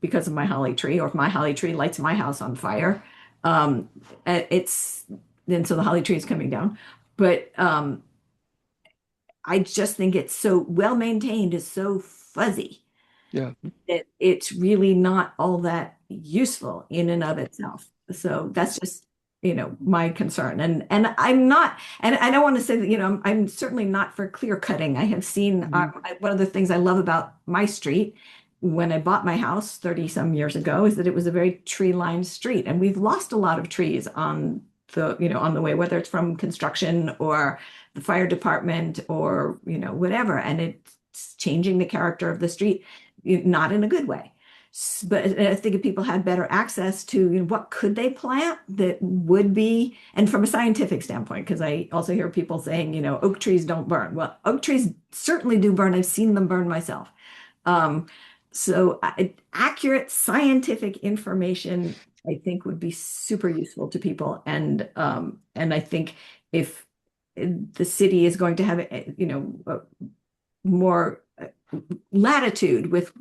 Speaker 8: because of my holly tree, or if my holly tree lights my house on fire. It's then so the holly tree is coming down, but I just think it's so well maintained, is so fuzzy.
Speaker 1: Yeah.
Speaker 8: That it's really not all that useful in and of itself. So that's just, my concern. And I'm not, and I don't want to say that, I'm certainly not for clear cutting. I have seen one of the things I love about my street when I bought my house 30 some years ago is that it was a very tree lined street. And we've lost a lot of trees on on the way, whether it's from construction or the fire department or whatever, and it's changing the character of the street, not in a good way. But I think if people had better access to what could they plant that would be, and from a scientific standpoint, because I also hear people saying oak trees don't burn. Well, oak trees certainly do burn. I've seen them burn myself. So accurate scientific information, I think, would be super useful to people. And I think if the city is going to have more latitude with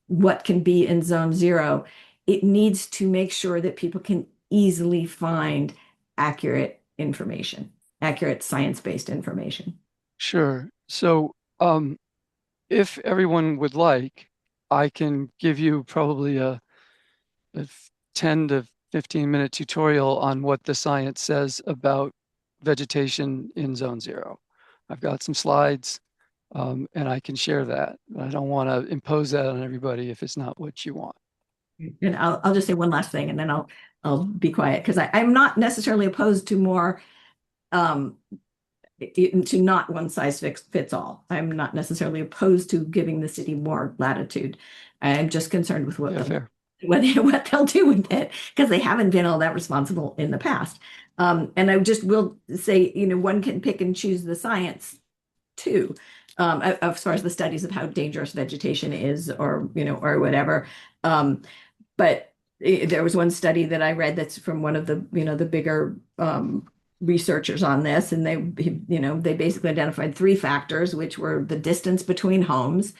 Speaker 8: what can be in zone 0, it needs to make sure that people can easily find accurate information, accurate science-based information.
Speaker 1: Sure. So if everyone would like, I can give you probably a 10 to 15-minute tutorial on what the science says about vegetation in zone 0. I've got some slides, and I can share that. I don't want to impose that on everybody if it's not what you want.
Speaker 8: And I'll just say one last thing, and then I'll be quiet, because I'm not necessarily opposed to more to not one size fits all. I'm not necessarily opposed to giving the city more latitude. I'm just concerned with what they'll do with it, because they haven't been all that responsible in the past. And I just will say, one can pick and choose the science too, as far as the studies of how dangerous vegetation is, or whatever. But there was one study that I read that's from one of the the bigger researchers on this, and they basically identified 3 factors, which were the distance between homes,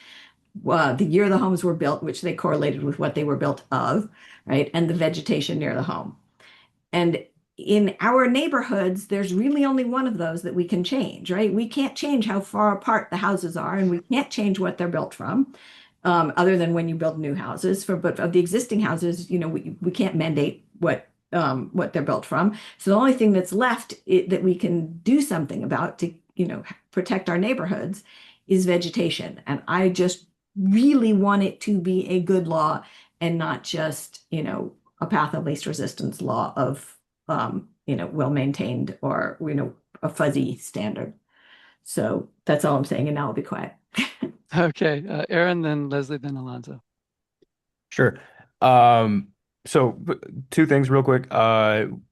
Speaker 8: the year the homes were built, which they correlated with what they were built of, right, and the vegetation near the home. And in our neighborhoods, there's really only one of those that we can change, right? We can't change how far apart the houses are, and we can't change what they're built from, other than when you build new houses. But of the existing houses, we can't mandate what they're built from. So the only thing that's left that we can do something about to protect our neighborhoods is vegetation. And I just really want it to be a good law, and not just a path of least resistance law of well maintained, or a fuzzy standard. So that's all I'm saying, and now I'll be quiet.
Speaker 1: Okay, Aaron, then Leslie, then Alonzo.
Speaker 11: Sure. So 2 things real quick.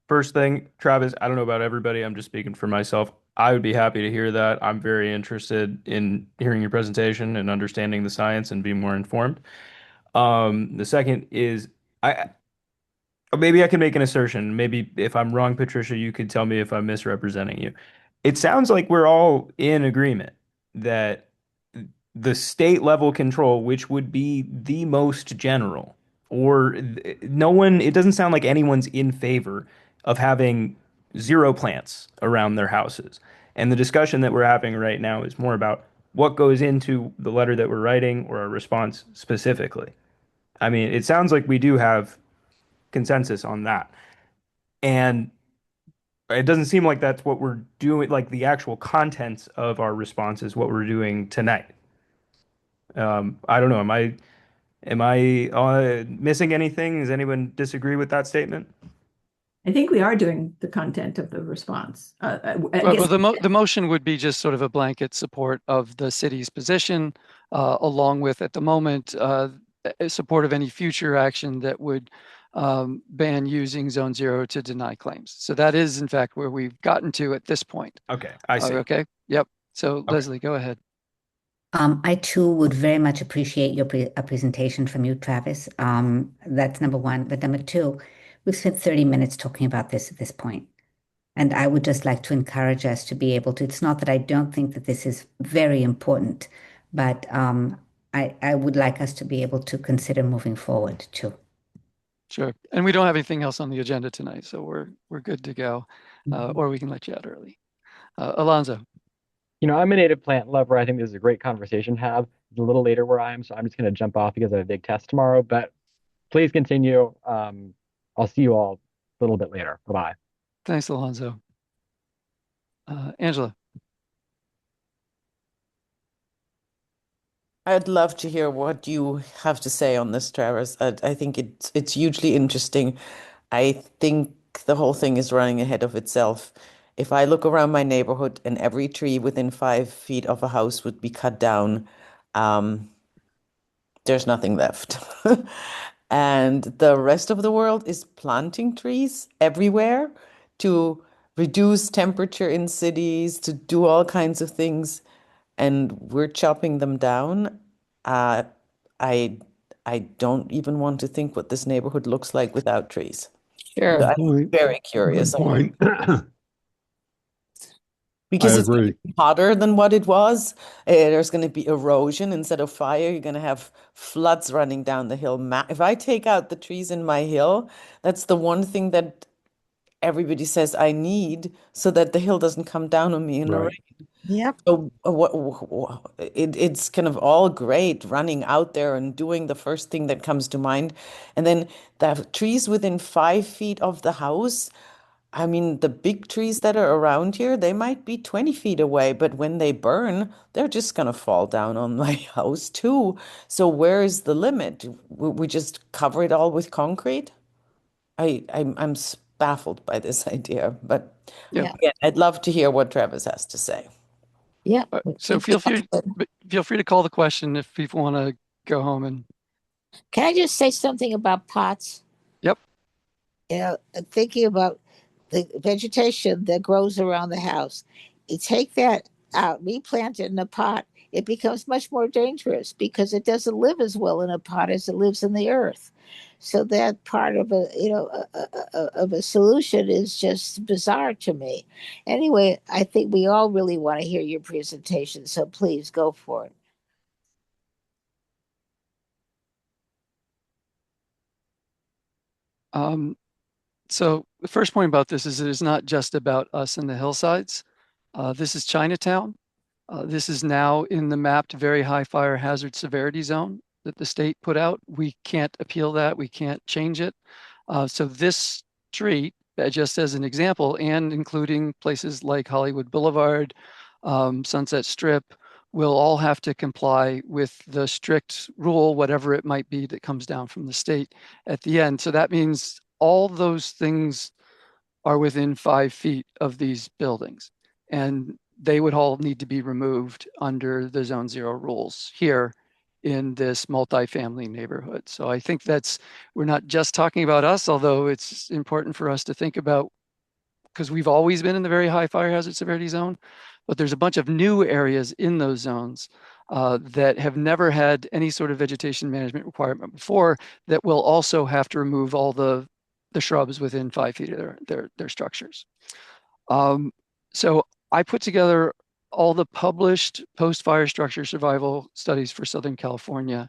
Speaker 11: First thing, Travis, I don't know about everybody. I'm just speaking for myself. I would be happy to hear that. I'm very interested in hearing your presentation and understanding the science and being more informed. The second is maybe I can make an assertion. Maybe if I'm wrong, Patricia, you could tell me if I'm misrepresenting you. It sounds like we're all in agreement that the state level control, which would be the most general, or no one, it doesn't sound like anyone's in favor of having 0 plants around their houses. And the discussion that we're having right now is more about what goes into the letter that we're writing, or our response specifically. I mean, it sounds like we do have consensus on that. And It doesn't seem like that's what we're doing, like the actual contents of our response is what we're doing tonight. I don't know. Am I missing anything? Does anyone disagree with that statement?
Speaker 8: I think we are doing the content of the response. I
Speaker 1: Well,
Speaker 8: guess
Speaker 1: the motion would be just sort of a blanket support of the city's position, along with, at the moment, support of any future action that would ban using Zone Zero to deny claims. So that is, in fact, where we've gotten to at this point.
Speaker 11: Okay, I see.
Speaker 1: Okay, yep. So Leslie, go ahead.
Speaker 7: I too would very much appreciate a presentation from you, Travis. That's number one. But number two, we've spent 30 minutes talking about this at this point. And I would just like to encourage us to be able to, it's not that I don't think that this is very important, but I would like us to be able to consider moving forward too.
Speaker 1: Sure. And we don't have anything else on the agenda tonight, so we're good to go. Or we can let you out early. Alonzo.
Speaker 18: I'm a native plant lover. I think this is a great conversation to have. It's a little later where I am, so I'm just going to jump off because I have a big test tomorrow. But please continue. I'll see you all a little bit later. Bye-bye.
Speaker 1: Thanks, Alonzo. Angela.
Speaker 2: I'd love to hear what you have to say on this, Travis. I think it's hugely interesting. I think the whole thing is running ahead of itself. If I look around my neighborhood and every tree within 5 feet of a house would be cut down, there's nothing left. And the rest of the world is planting trees everywhere to reduce temperature in cities, to do all kinds of things, and we're chopping them down. I don't even want to think what this neighborhood looks like without trees.
Speaker 15: Sure.
Speaker 2: I'm very curious.
Speaker 13: Good point.
Speaker 2: Because
Speaker 13: I
Speaker 2: it's
Speaker 13: agree.
Speaker 2: hotter than what it was. There's going to be erosion instead of fire. You're going to have floods running down the hill. If I take out the trees in my hill, that's the one thing that everybody says I need so that the hill doesn't come down on me in the
Speaker 13: Right.
Speaker 2: rain.
Speaker 15: Yep.
Speaker 2: So it's kind of all great running out there and doing the first thing that comes to mind. And then the trees within 5 feet of the house. I mean, the big trees that are around here, they might be 20 feet away, but when they burn, they're just going to fall down on my house too. So where is the limit? We just cover it all with concrete? I'm baffled by this idea, but
Speaker 1: Yeah.
Speaker 2: again, I'd love to hear what Travis has to say.
Speaker 15: Yeah.
Speaker 1: So feel free to call the question if people want to go home and.
Speaker 15: Can I just say something about pots?
Speaker 1: Yep.
Speaker 15: Thinking about the vegetation that grows around the house. You take that out, replant it in a pot, it becomes much more dangerous because it doesn't live as well in a pot as it lives in the earth. So that part of a solution is just bizarre to me. Anyway, I think we all really want to hear your presentation, so please go for it.
Speaker 1: So the first point about this is it is not just about us in the hillsides. This is Chinatown. This is now in the mapped very high fire hazard severity zone that the state put out. We can't appeal that. We can't change it. So this street, just as an example, and including places like Hollywood Boulevard, Sunset Strip, will all have to comply with the strict rule, whatever it might be that comes down from the state at the end. So that means all those things are within 5 feet of these buildings, and they would all need to be removed under the Zone Zero rules here in this multifamily neighborhood. So I think we're not just talking about us, although it's important for us to think about, because we've always been in the very high fire hazard severity zone, but there's a bunch of new areas in those zones that have never had any sort of vegetation management requirement before that will also have to remove all the shrubs within 5 feet of their structures. So I put together all the published post-fire structure survival studies for Southern California.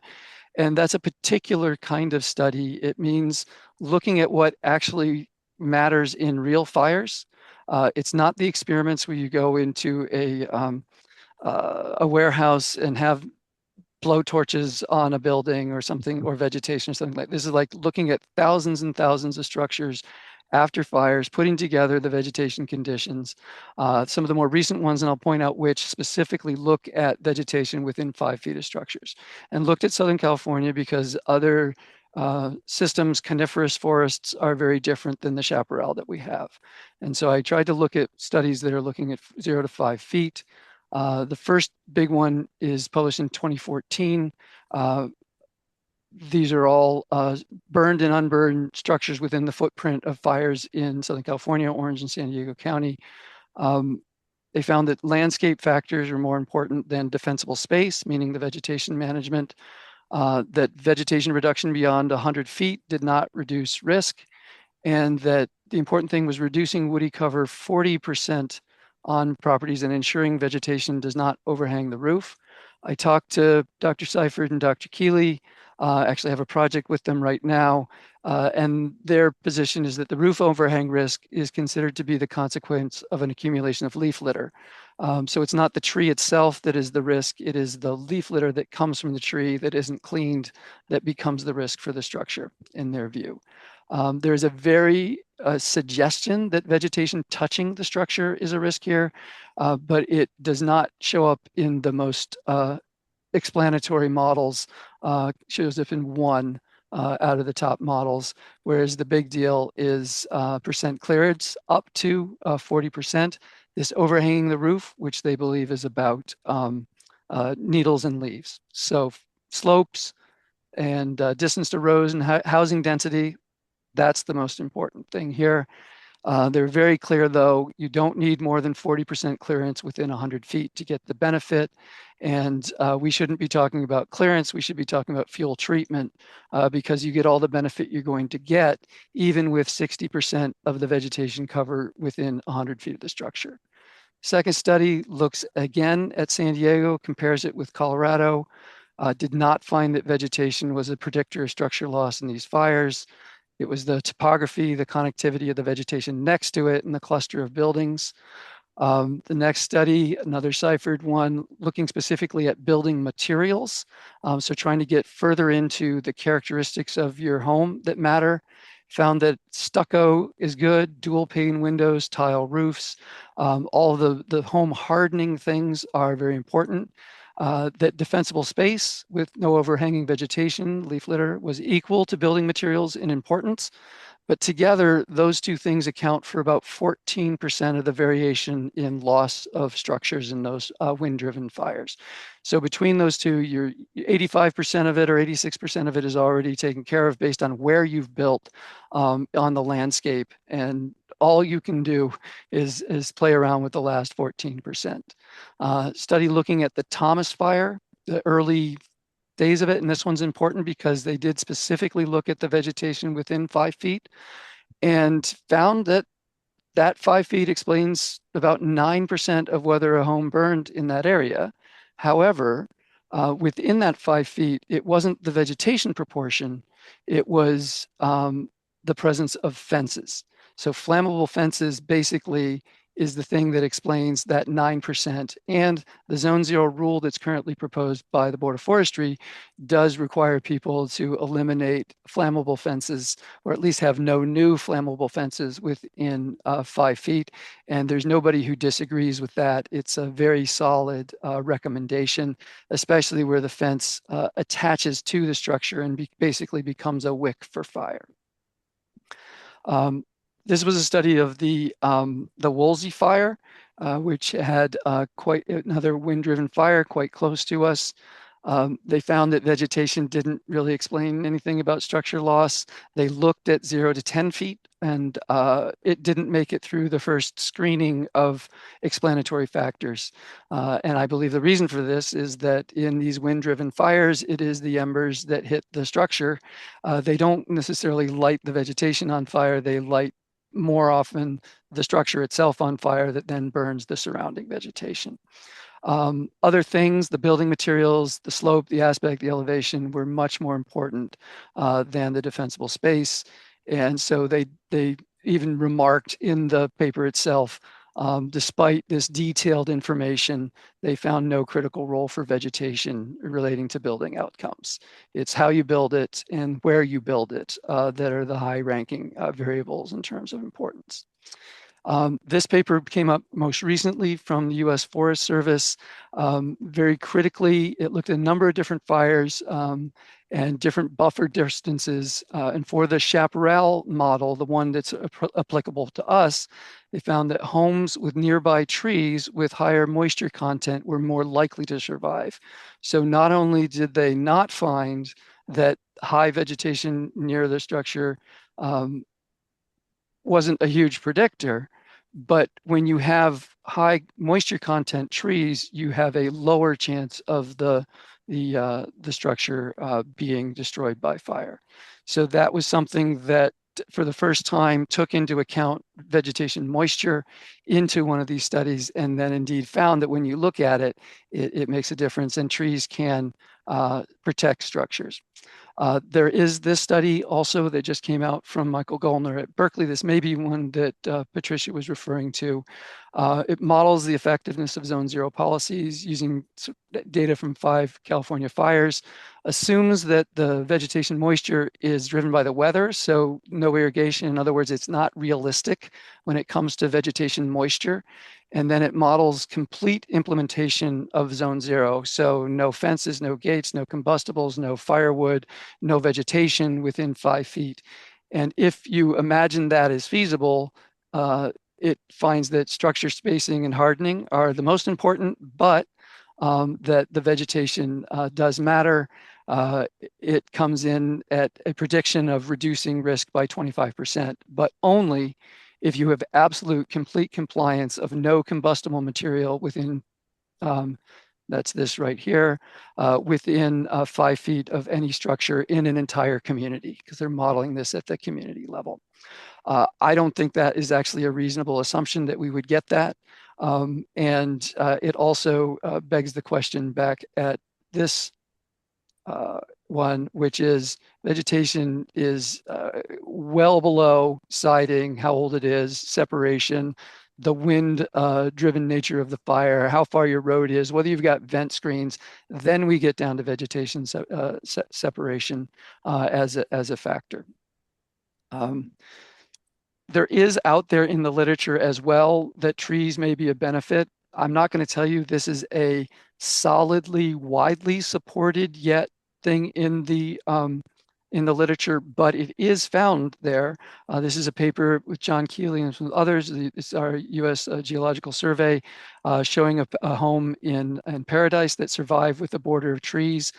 Speaker 1: And that's a particular kind of study. It means looking at what actually matters in real fires. It's not the experiments where you go into a warehouse and have blow torches on a building or something, or vegetation or something like this. Is like looking at thousands and thousands of structures after fires, putting together the vegetation conditions. Some of the more recent ones, and I'll point out which, specifically look at vegetation within 5 feet of structures, and looked at Southern California because other systems, coniferous forests, are very different than the chaparral that we have. And so I tried to look at studies that are looking at 0 to 5 feet. The first big one is published in 2014. These are all burned and unburned structures within the footprint of fires in Southern California, Orange, and San Diego County. They found that landscape factors are more important than defensible space, meaning the vegetation management, that vegetation reduction beyond 100 feet did not reduce risk, and that the important thing was reducing woody cover 40% on properties and ensuring vegetation does not overhang the roof. I talked to Dr. Seifert and Dr. Keeley. Actually have a project with them right now, and their position is that the roof overhang risk is considered to be the consequence of an accumulation of leaf litter. So it's not the tree itself that is the risk, it is the leaf litter that comes from the tree that isn't cleaned that becomes the risk for the structure, in their view. There's a very suggestion that vegetation touching the structure is a risk here, but it does not show up in the most explanatory models, shows up in one out of the top models, whereas the big deal is percent clearance up to 40%. This overhanging the roof, which they believe is about needles and leaves. So slopes and distance to rows and housing density, that's the most important thing here. They're very clear, though, you don't need more than 40% clearance within 100 feet to get the benefit. And we shouldn't be talking about clearance, we should be talking about fuel treatment because you get all the benefit you're going to get, even with 60% of the vegetation cover within 100 feet of the structure. Second study looks again at San Diego, compares it with Colorado, did not find that vegetation was a predictor of structure loss in these fires. It was the topography, the connectivity of the vegetation next to it, and the cluster of buildings. The next study, another Seifert one, looking specifically at building materials. So trying to get further into the characteristics of your home that matter. Found that stucco is good, dual pane windows, tile roofs. All the home hardening things are very important. That defensible space with no overhanging vegetation, leaf litter, was equal to building materials in importance. But together, those two things account for about 14% of the variation in loss of structures in those wind-driven fires. So between those two, you're 85% of it or 86% of it is already taken care of based on where you've built on the landscape. And all you can do is play around with the last 14%. Study looking at the Thomas Fire, the early days of it, and this one's important because they did specifically look at the vegetation within 5 feet and found that 5 feet explains about 9% of whether a home burned in that area. However, within that 5 feet, it wasn't the vegetation proportion, it was the presence of fences. So flammable fences basically is the thing that explains that 9%. And the Zone Zero rule that's currently proposed by the Board of Forestry does require people to eliminate flammable fences, or at least have no new flammable fences within 5 feet. And there's nobody who disagrees with that. It's a very solid recommendation, especially where the fence attaches to the structure and basically becomes a wick for fire. This was a study of the Woolsey fire, which had quite another wind-driven fire quite close to us. They found that vegetation didn't really explain anything about structure loss. They looked at 0 to 10 feet, and it didn't make it through the first screening of explanatory factors. And I believe the reason for this is that in these wind-driven fires, it is the embers that hit the structure. They don't necessarily light the vegetation on fire. They light more often the structure itself on fire that then burns the surrounding vegetation. Other things, the building materials, the slope, the aspect, the elevation were much more important than the defensible space. And so they even remarked in the paper itself Despite this detailed information, they found no critical role for vegetation relating to building outcomes. It's how you build it and where you build it that are the high-ranking variables in terms of importance. This paper came up most recently from the U.S. Forest Service. Very critically, it looked at a number of different fires and different buffer distances. And for the chaparral model, the one that's applicable to us, they found that homes with nearby trees with higher moisture content were more likely to survive. So not only did they not find that high vegetation near the structure wasn't a huge predictor, but when you have high moisture content trees, you have a lower chance of the structure being destroyed by fire. So that was something that for the first time took into account vegetation moisture into one of these studies, and then indeed found that when you look at it, it makes a difference, and trees can protect structures. There is this study also that just came out from Michael Goldner at Berkeley. This may be one that Patricia was referring to. It models the effectiveness of Zone 0 policies using data from 5 California fires, assumes that the vegetation moisture is driven by the weather, so no irrigation. In other words, it's not realistic when it comes to vegetation moisture. And then it models complete implementation of Zone 0. So no fences, no gates, no combustibles, no firewood, no vegetation within 5 feet. And if you imagine that is feasible, it finds that structure spacing and hardening are the most important, but that the vegetation does matter. It comes in at a prediction of reducing risk by 25%, but only if you have absolute complete compliance of no combustible material within, that's this right here, within 5 feet of any structure in an entire community, because they're modeling this at the community level. I don't think that is actually a reasonable assumption that we would get that. And it also begs the question back at this one, which is vegetation is well below siding, how old it is, separation, the wind driven nature of the fire, how far your road is, whether you've got vent screens. Then we get down to vegetation separation as a factor. There is out there in the literature as well that trees may be a benefit. I'm not going to tell you this is a solidly, widely supported yet thing in the literature, but it is found there. This is a paper with John Keeley and some others. It's our U.S. Geological Survey showing a home in Paradise that survived with a border of trees.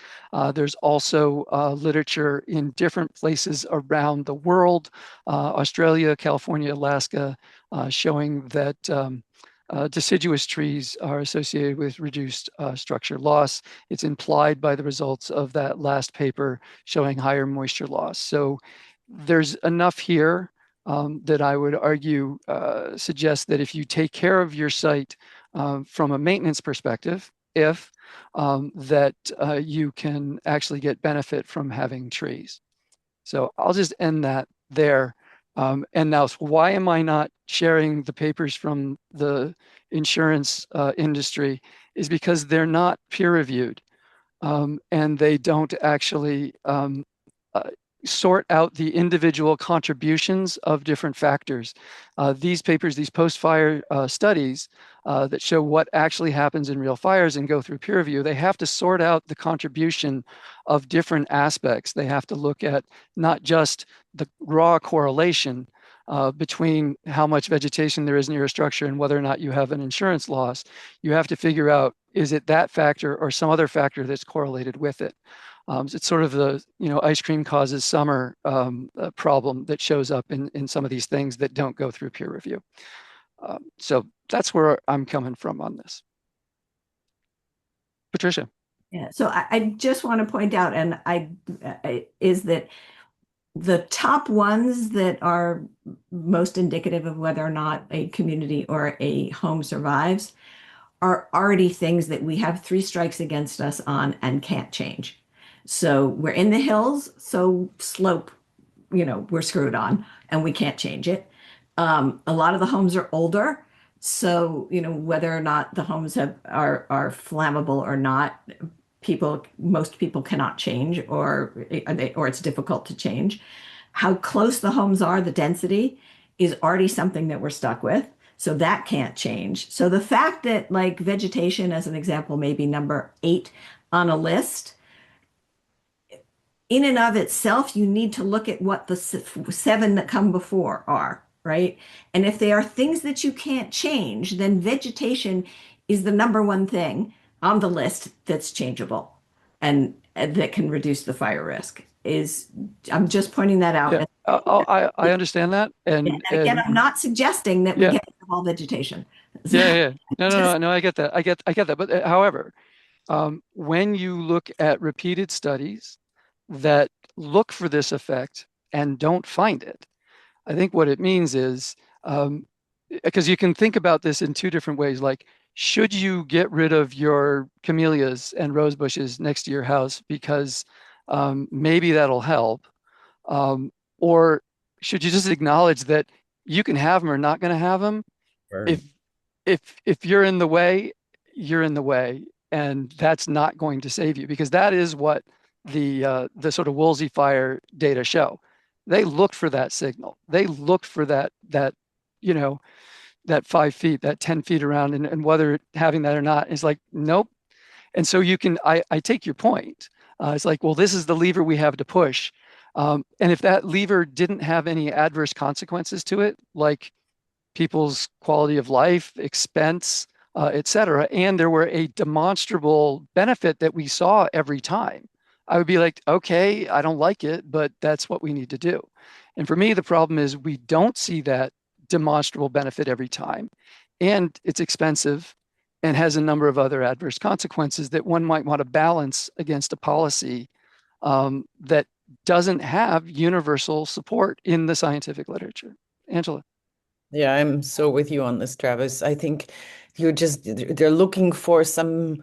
Speaker 1: There's also literature in different places around the world, Australia, California, Alaska, showing that deciduous trees are associated with reduced structure loss. It's implied by the results of that last paper showing higher moisture loss. So there's enough here that I would argue suggests that if you take care of your site from a maintenance perspective, that you can actually get benefit from having trees. So I'll just end that there. And now, why am I not sharing the papers from the insurance industry? Is because they're not peer reviewed, and they don't actually sort out the individual contributions of different factors. These papers, these post-fire studies that show what actually happens in real fires and go through peer review, they have to sort out the contribution of different aspects. They have to look at not just the raw correlation between how much vegetation there is near a structure and whether or not you have an insurance loss. You have to figure out, is it that factor or some other factor that's correlated with it? It's sort of the, ice cream causes summer problem that shows up in some of these things that don't go through peer review. So that's where I'm coming from on this. Patricia.
Speaker 8: Yeah, so I just want to point out, and is that the top ones that are most indicative of whether or not a community or a home survives are already things that we have 3 strikes against us on and can't change. So we're in the hills, so slope, we're screwed on and we can't change it. A lot of the homes are older. So, whether or not the homes are flammable or not, most people cannot change, or it's difficult to change. How close the homes are, the density is already something that we're stuck with. So that can't change. So the fact that, like, vegetation, as an example, may be number 8 on a list, in and of itself, you need to look at what the 7 that come before are, right? And if they are things that you can't change, then vegetation is the number 1 thing on the list that's changeable and that can reduce the fire risk. I'm just pointing that out.
Speaker 1: Yeah, I understand that.
Speaker 8: And again, I'm not suggesting that we get rid of all vegetation.
Speaker 1: Yeah. No, I get that. I get that. But however, when you look at repeated studies that look for this effect and don't find it, I think what it means is, because you can think about this in 2 different ways. Like, should you get rid of your camellias and rose bushes next to your house because maybe that'll help? Or should you just acknowledge that you can have them or not going to have them?
Speaker 2: Sure.
Speaker 1: If you're in the way, you're in the way, and that's not going to save you, because that is what the sort of Woolsey fire data show. They looked for that signal. They looked for that that 5 feet, that 10 feet around, and whether having that or not is like, nope. And so I take your point. It's like, well, this is the lever we have to push. And if that lever didn't have any adverse consequences to it, like people's quality of life, expense, et cetera, and there were a demonstrable benefit that we saw every time, I would be like, okay, I don't like it, but that's what we need to do. And for me, the problem is we don't see that demonstrable benefit every time, and it's expensive and has a number of other adverse consequences that one might want to balance against a policy that doesn't have universal support in the scientific literature. Angela.
Speaker 2: Yeah, I'm so with you on this, Travis. I think they're looking for some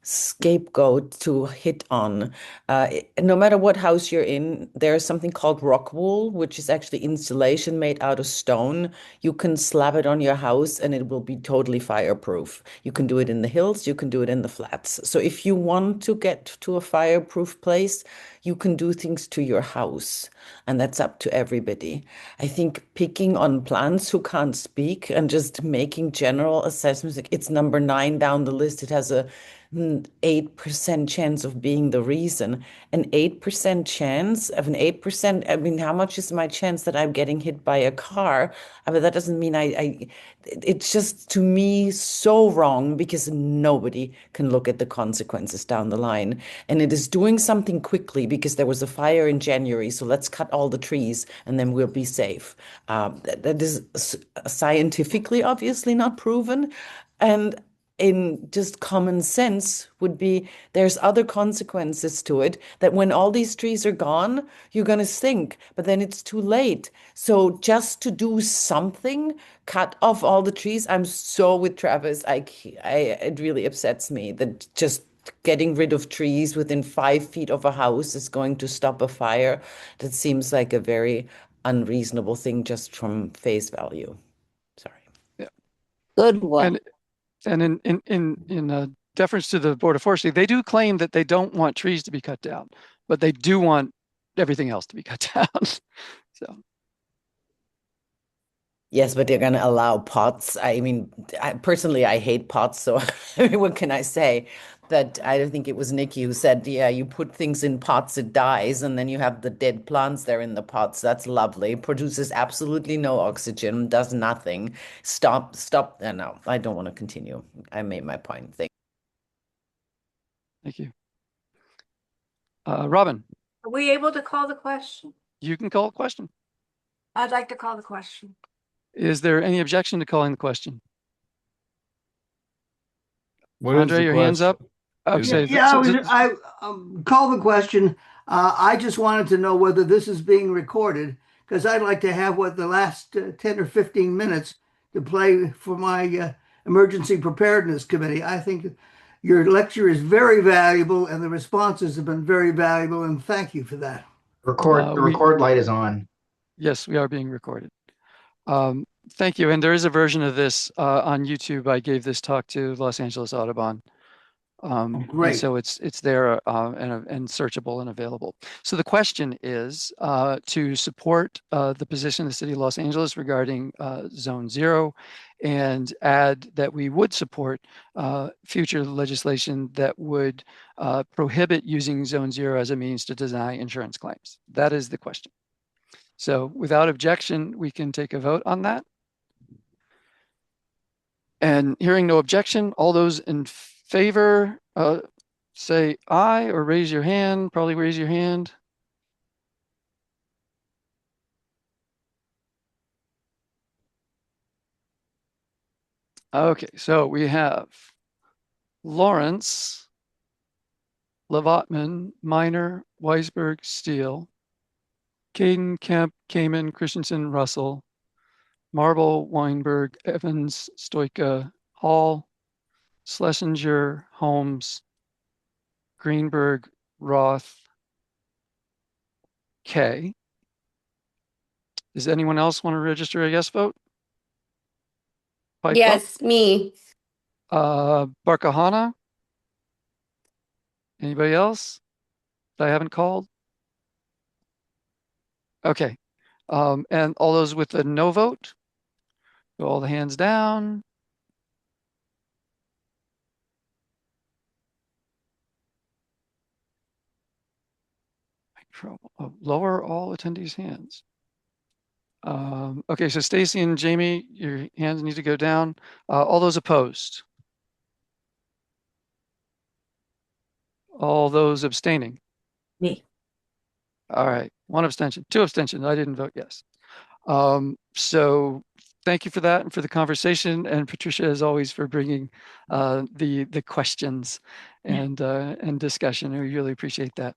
Speaker 2: scapegoat to hit on. No matter what house you're in, there's something called rock wool, which is actually insulation made out of stone. You can slap it on your house and it will be totally fireproof. You can do it in the hills, you can do it in the flats. So if you want to get to a fireproof place, you can do things to your house, and that's up to everybody. I think picking on plants who can't speak and just making general assessments, like it's number 9 down the list. It has a 8% chance of being the reason. An 8% chance of an 8%. I mean, how much is my chance that I'm getting hit by a car? I mean, that doesn't mean it's just, to me, so wrong, because nobody can look at the consequences down the line. And it is doing something quickly because there was a fire in January. So let's cut all the trees and then we'll be safe. That is scientifically obviously not proven. And in just common sense would be, there's other consequences to it, that when all these trees are gone, you're going to sink, but then it's too late. So just to do something, cut off all the trees. I'm so with Travis. It really upsets me that just getting rid of trees within 5 feet of a house is going to stop a fire. That seems like a very unreasonable thing just from face value. Sorry.
Speaker 1: Yeah.
Speaker 15: Good one.
Speaker 1: And in deference to the Board of Forestry, they do claim that they don't want trees to be cut down, but they do want everything else to be cut down. So.
Speaker 2: Yes, but they're going to allow pots. I mean, personally, I hate pots. So I mean, what can I say? But I don't think it was Nikki who said, yeah, you put things in pots, it dies, and then you have the dead plants there in the pots. That's lovely. Produces absolutely no oxygen, does nothing. Stop. No, I don't want to continue. I made my point.
Speaker 1: Thank you. Robin.
Speaker 4: Are we able to call the question?
Speaker 1: You can call a question.
Speaker 4: I'd like to call the question.
Speaker 1: Is there any objection to calling the question?
Speaker 22: What is
Speaker 1: Andre,
Speaker 22: the
Speaker 1: your hand's up.
Speaker 22: question?
Speaker 12: I call the question. I just wanted to know whether this is being recorded, because I'd like to have the last 10 or 15 minutes to play for my emergency preparedness committee. I think your lecture is very valuable and the responses have been very valuable, and thank you for that.
Speaker 14: The record light is on.
Speaker 1: Yes, we are being recorded. Thank you. And there is a version of this on YouTube. I gave this talk to Los Angeles Audubon. And
Speaker 12: Great.
Speaker 1: so it's there and searchable and available. So the question is to support the position of the city of Los Angeles regarding Zone 0 and add that we would support future legislation that would prohibit using Zone 0 as a means to deny insurance claims. That is the question. So without objection, we can take a vote on that. And hearing no objection, all those in favor, say aye or raise your hand. Probably raise your hand. Okay, so we have Lawrence, Levotman, Miner, Weisberg, Steele, Caden, Kemp, Kamen, Christensen, Russell, Marble, Weinberg, Evans, Stoika, Hall, Schlesinger, Holmes, Greenberg, Roth, K. Does anyone else want to register a yes vote? Pipe
Speaker 23: Yes, me.
Speaker 1: Barkahana? Anybody else that I haven't called? Okay. And all those with a no vote? Go all the hands down. Lower all attendees' hands. Okay, so Stacy and Jamie, your hands need to go down. All those opposed? All those abstaining?
Speaker 8: Me.
Speaker 1: All right, one abstention, two abstentions. I didn't vote yes. So thank you for that and for the conversation, and Patricia, as always, for bringing the questions and discussion. We really appreciate that.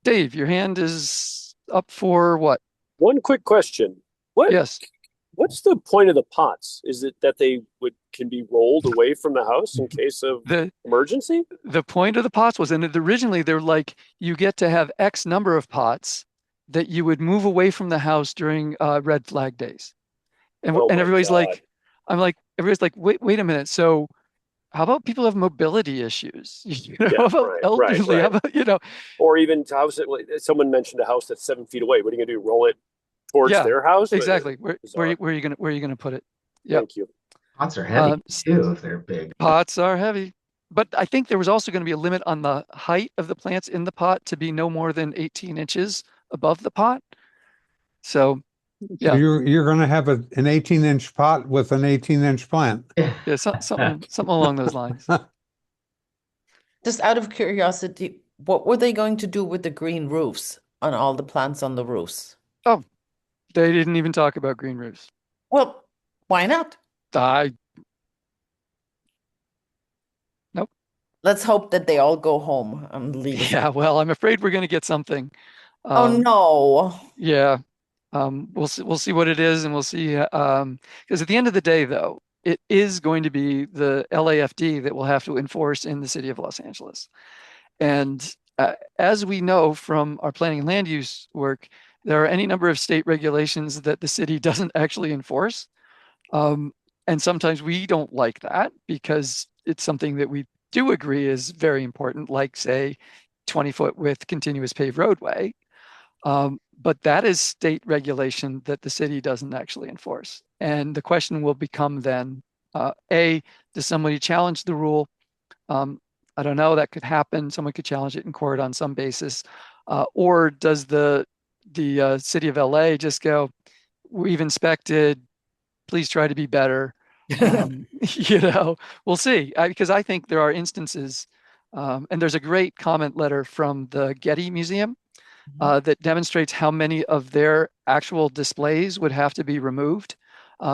Speaker 1: Dave, your hand is up for what?
Speaker 20: One quick question.
Speaker 1: Yes.
Speaker 20: What's the point of the pots? Is it that they can be rolled away from the house in case of emergency?
Speaker 1: The point of the pots was, and originally they're like, you get to have X number of pots that you would move away from the house during red flag days. And,
Speaker 20: Oh
Speaker 1: and
Speaker 20: my
Speaker 1: everybody's
Speaker 20: God.
Speaker 1: like, everybody's like, wait a minute. So how about people have mobility issues?
Speaker 20: Yeah,
Speaker 1: how about
Speaker 20: right,
Speaker 1: elderly? How
Speaker 20: right.
Speaker 1: about,
Speaker 20: Or even someone mentioned a house that's 7 feet away. What are you gonna do? Roll it towards
Speaker 1: yeah,
Speaker 20: their house?
Speaker 1: exactly. Where are you gonna put it? Yeah.
Speaker 20: Thank you.
Speaker 14: Pots are heavy too if they're big.
Speaker 1: Pots are heavy. But I think there was also going to be a limit on the height of the plants in the pot to be no more than 18 inches above the pot. So, yeah.
Speaker 3: So you're going to have an 18-inch pot with an 18-inch plant.
Speaker 1: Yeah, something along those lines.
Speaker 2: Just out of curiosity, what were they going to do with the green roofs on all the plants on the roofs?
Speaker 1: Oh, they didn't even talk about green roofs.
Speaker 2: Well, why not?
Speaker 1: Nope.
Speaker 2: Let's hope that they all go home and leave us.
Speaker 1: Yeah, well, I'm afraid we're going to get something.
Speaker 2: Oh no.
Speaker 1: Yeah. We'll see what it is, and we'll see. Because at the end of the day, though, it is going to be the LAFD that will have to enforce in the city of Los Angeles. And as we know from our planning and land use work, there are any number of state regulations that the city doesn't actually enforce. And sometimes we don't like that because it's something that we do agree is very important, like, say, 20-foot width continuous paved roadway. But that is state regulation that the city doesn't actually enforce. And the question will become then, A, does somebody challenge the rule? I don't know, that could happen. Someone could challenge it in court on some basis. Or does the city of LA just go, we've inspected, please try to be better. We'll see. Because I think there are instances, and there's a great comment letter from the Getty Museum that demonstrates how many of their actual displays would have to be removed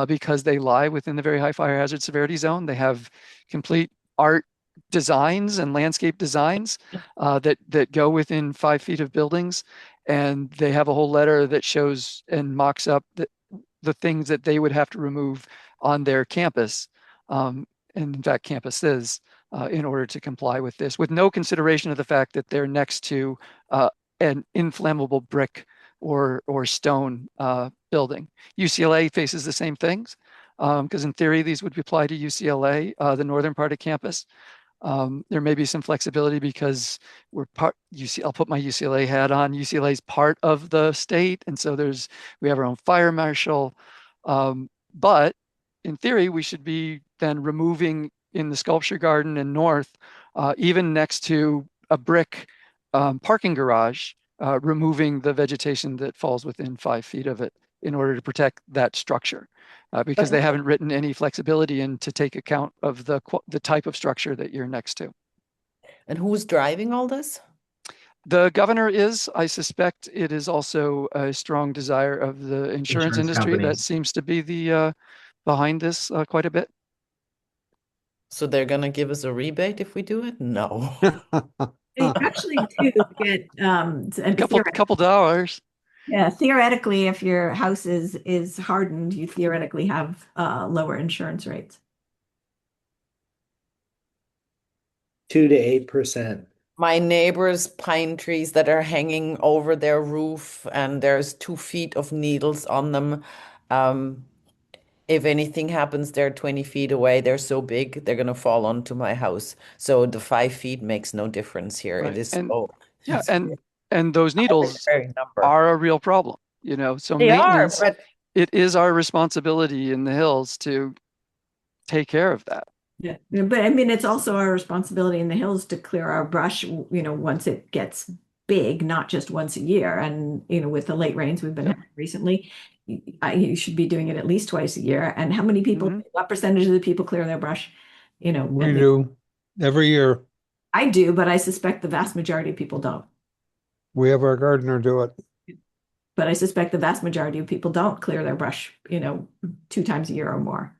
Speaker 1: because they lie within the very high fire hazard severity zone. They have complete art designs and landscape designs that go within 5 feet of buildings, and they have a whole letter that shows and mocks up the things that they would have to remove on their campus, and in fact campuses, in order to comply with this, with no consideration of the fact that they're next to an inflammable brick or stone building. UCLA faces the same things because in theory these would apply to UCLA, the northern part of campus. There may be some flexibility because we're part I'll put my UCLA hat on. UCLA is part of the state, and so we have our own fire marshal. But in theory, we should be then removing in the sculpture garden and north, even next to a brick parking garage, removing the vegetation that falls within 5 feet of it in order to protect that structure. Because they haven't written any flexibility in to take account of the type of structure that you're next to.
Speaker 2: And who's driving all this?
Speaker 1: The governor is. I suspect it is also a strong desire of the insurance industry that
Speaker 14: companies.
Speaker 1: seems to be the behind this quite a bit.
Speaker 2: So they're gonna give us a rebate if we do it? No.
Speaker 8: They actually do get
Speaker 1: couple dollars.
Speaker 8: Yeah, theoretically, if your house is hardened, you theoretically have lower insurance rates.
Speaker 19: 2 to 8%.
Speaker 2: My neighbor's pine trees that are hanging over their roof, and there's 2 feet of needles on them. If anything happens, they're 20 feet away. They're so big, they're gonna fall onto my house. So the 5 feet makes no difference here.
Speaker 1: Right.
Speaker 2: It is
Speaker 1: And
Speaker 2: so
Speaker 1: yeah, and those needles are a real problem, so
Speaker 2: They are,
Speaker 1: maintenance,
Speaker 2: but
Speaker 1: it is our responsibility in the hills to take care of that.
Speaker 8: Yeah, but I mean, it's also our responsibility in the hills to clear our brush, once it gets big, not just once a year. And, with the late rains we've been having recently, you should be doing it at least twice a year. And how many people, what percentage of the people clear their brush?
Speaker 3: We do every year.
Speaker 8: I do, but I suspect the vast majority of people don't.
Speaker 3: We have our gardener do it.
Speaker 8: But I suspect the vast majority of people don't clear their brush, 2 times a year or more.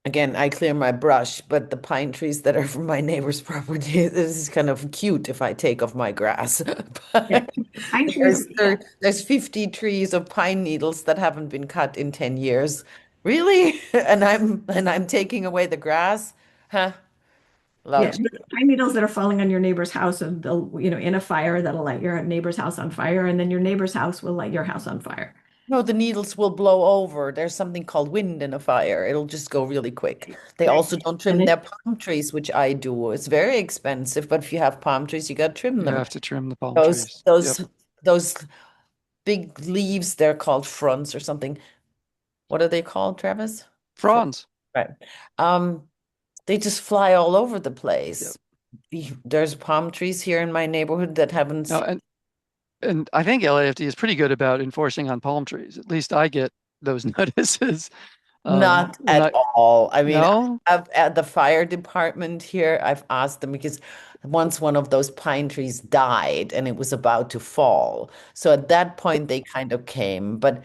Speaker 2: again, I clear my brush, but the pine trees that are from my neighbor's property, this is kind of cute if I take off my grass. But
Speaker 8: Pine trees,
Speaker 2: there's 50 trees of pine needles that haven't been cut in 10 years. Really? And I'm taking away the grass? Huh?
Speaker 8: yeah, pine needles that are falling on your neighbor's house, and they'll, in a fire that'll light your neighbor's house on fire, and then your neighbor's house will light your house on fire.
Speaker 2: No, the needles will blow over. There's something called wind in a fire. It'll just go really quick. They also don't trim their palm trees, which I do. It's very expensive, but if you have palm trees, you got to trim them.
Speaker 1: You have to trim the palm
Speaker 2: Those
Speaker 1: trees.
Speaker 2: those big leaves, they're called fronds or something. What are they called, Travis?
Speaker 1: Fronds.
Speaker 2: Right. They just fly all over the place. There's palm trees here in my neighborhood that haven't.
Speaker 1: No, and I think LAFD is pretty good about enforcing on palm trees. At least I get those notices.
Speaker 2: Not at all. I mean,
Speaker 1: No?
Speaker 2: at the fire department here, I've asked them because once one of those pine trees died and it was about to fall. So at that point, they kind of came. But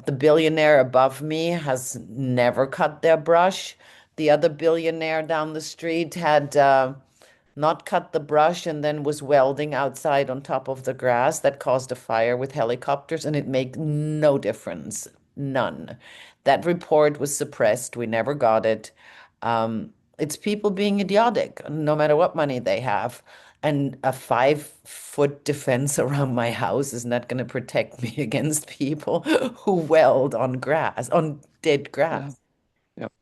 Speaker 2: the billionaire above me has never cut their brush. The other billionaire down the street had not cut the brush and then was welding outside on top of the grass. That caused a fire with helicopters, and it made no difference. None. That report was suppressed. We never got it. It's people being idiotic, no matter what money they have. And a 5-foot defense around my house is not going to protect me against people who weld on grass, on dead grass.
Speaker 1: Yep.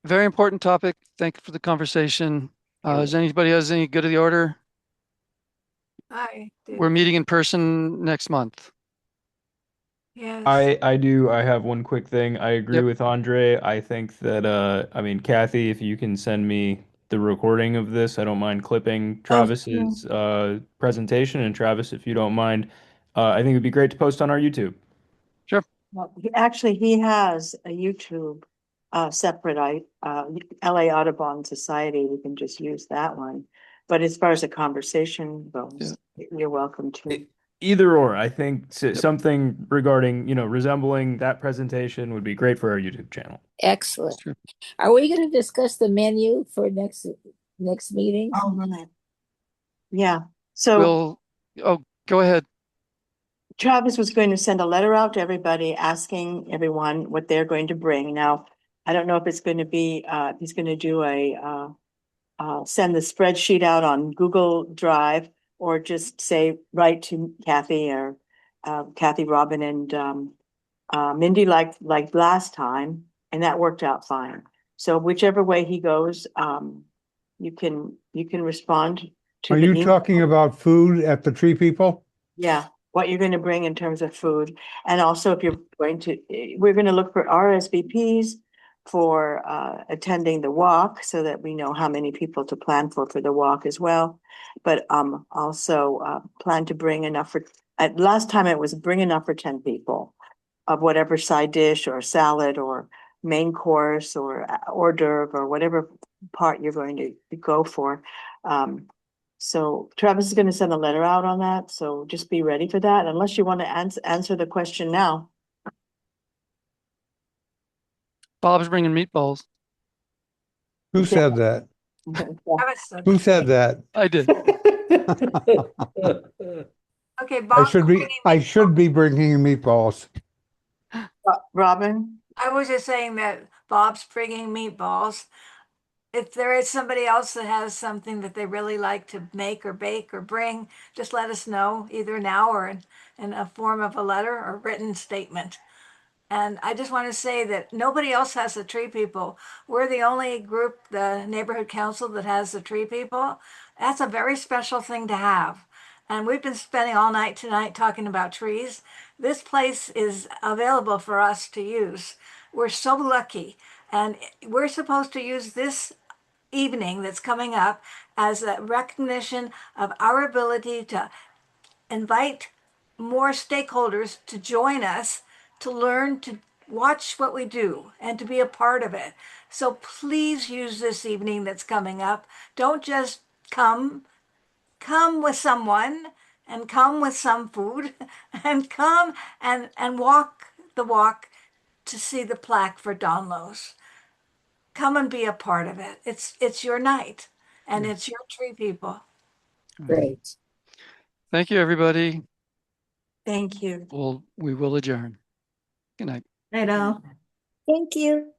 Speaker 1: Very important topic. Thank you for the conversation. Does anybody has any good of the order?
Speaker 4: I did.
Speaker 1: We're meeting in person next month.
Speaker 4: Yes.
Speaker 11: I do. I have one quick thing. I agree with Andre. I think that I mean, Kathy, if you can send me the recording of this, I don't mind clipping Travis's presentation. And Travis, if you don't mind, I think it'd be great to post on our YouTube.
Speaker 1: Sure.
Speaker 17: Well, he has a YouTube separate LA Audubon Society. We can just use that one. But as far as the conversation goes, you're welcome to.
Speaker 11: Either or, I think something regarding, resembling that presentation would be great for our YouTube channel.
Speaker 15: Excellent. Are we going to discuss the menu for next meeting?
Speaker 17: Oh, right. Yeah. So
Speaker 1: go ahead.
Speaker 17: Travis was going to send a letter out to everybody asking everyone what they're going to bring. Now, I don't know if it's going to be, he's going to do send the spreadsheet out on Google Drive, or just say, write to Kathy or Kathy, Robin, and Mindy like last time, and that worked out fine. So whichever way he goes, you can respond to
Speaker 3: Are
Speaker 17: the
Speaker 3: you
Speaker 17: email.
Speaker 3: talking about food at the Tree People?
Speaker 17: Yeah, what you're going to bring in terms of food. And also if you're going to, we're going to look for RSVPs for attending the walk so that we know how many people to plan for the walk as well. But also plan to bring enough for, last time it was bring enough for 10 people of whatever side dish or salad or main course or hors d'oeuvre or whatever part you're going to go for. So Travis is going to send a letter out on that. So just be ready for that, unless you want to answer the question now.
Speaker 1: Bob's bringing meatballs.
Speaker 3: Who said that? Who said that?
Speaker 1: I did.
Speaker 4: Okay, Bob.
Speaker 3: I should be bringing meatballs.
Speaker 17: Robin?
Speaker 4: I was just saying that Bob's bringing meatballs. If there is somebody else that has something that they really like to make or bake or bring, just let us know either now or in a form of a letter or written statement. And I just want to say that nobody else has the Tree People. We're the only group, the neighborhood council, that has the Tree People. That's a very special thing to have. And we've been spending all night tonight talking about trees. This place is available for us to use. We're so lucky. And we're supposed to use this evening that's coming up as a recognition of our ability to invite more stakeholders to join us, to learn, to watch what we do, and to be a part of it. So please use this evening that's coming up. Don't just come with someone and come with some food and come and walk the walk to see the plaque for Don Lowe's. Come and be a part of it. It's your night and it's your Tree People.
Speaker 7: Great.
Speaker 1: Thank you, everybody.
Speaker 17: Thank you.
Speaker 1: We will adjourn. Good night.
Speaker 8: Night all.
Speaker 7: Thank you.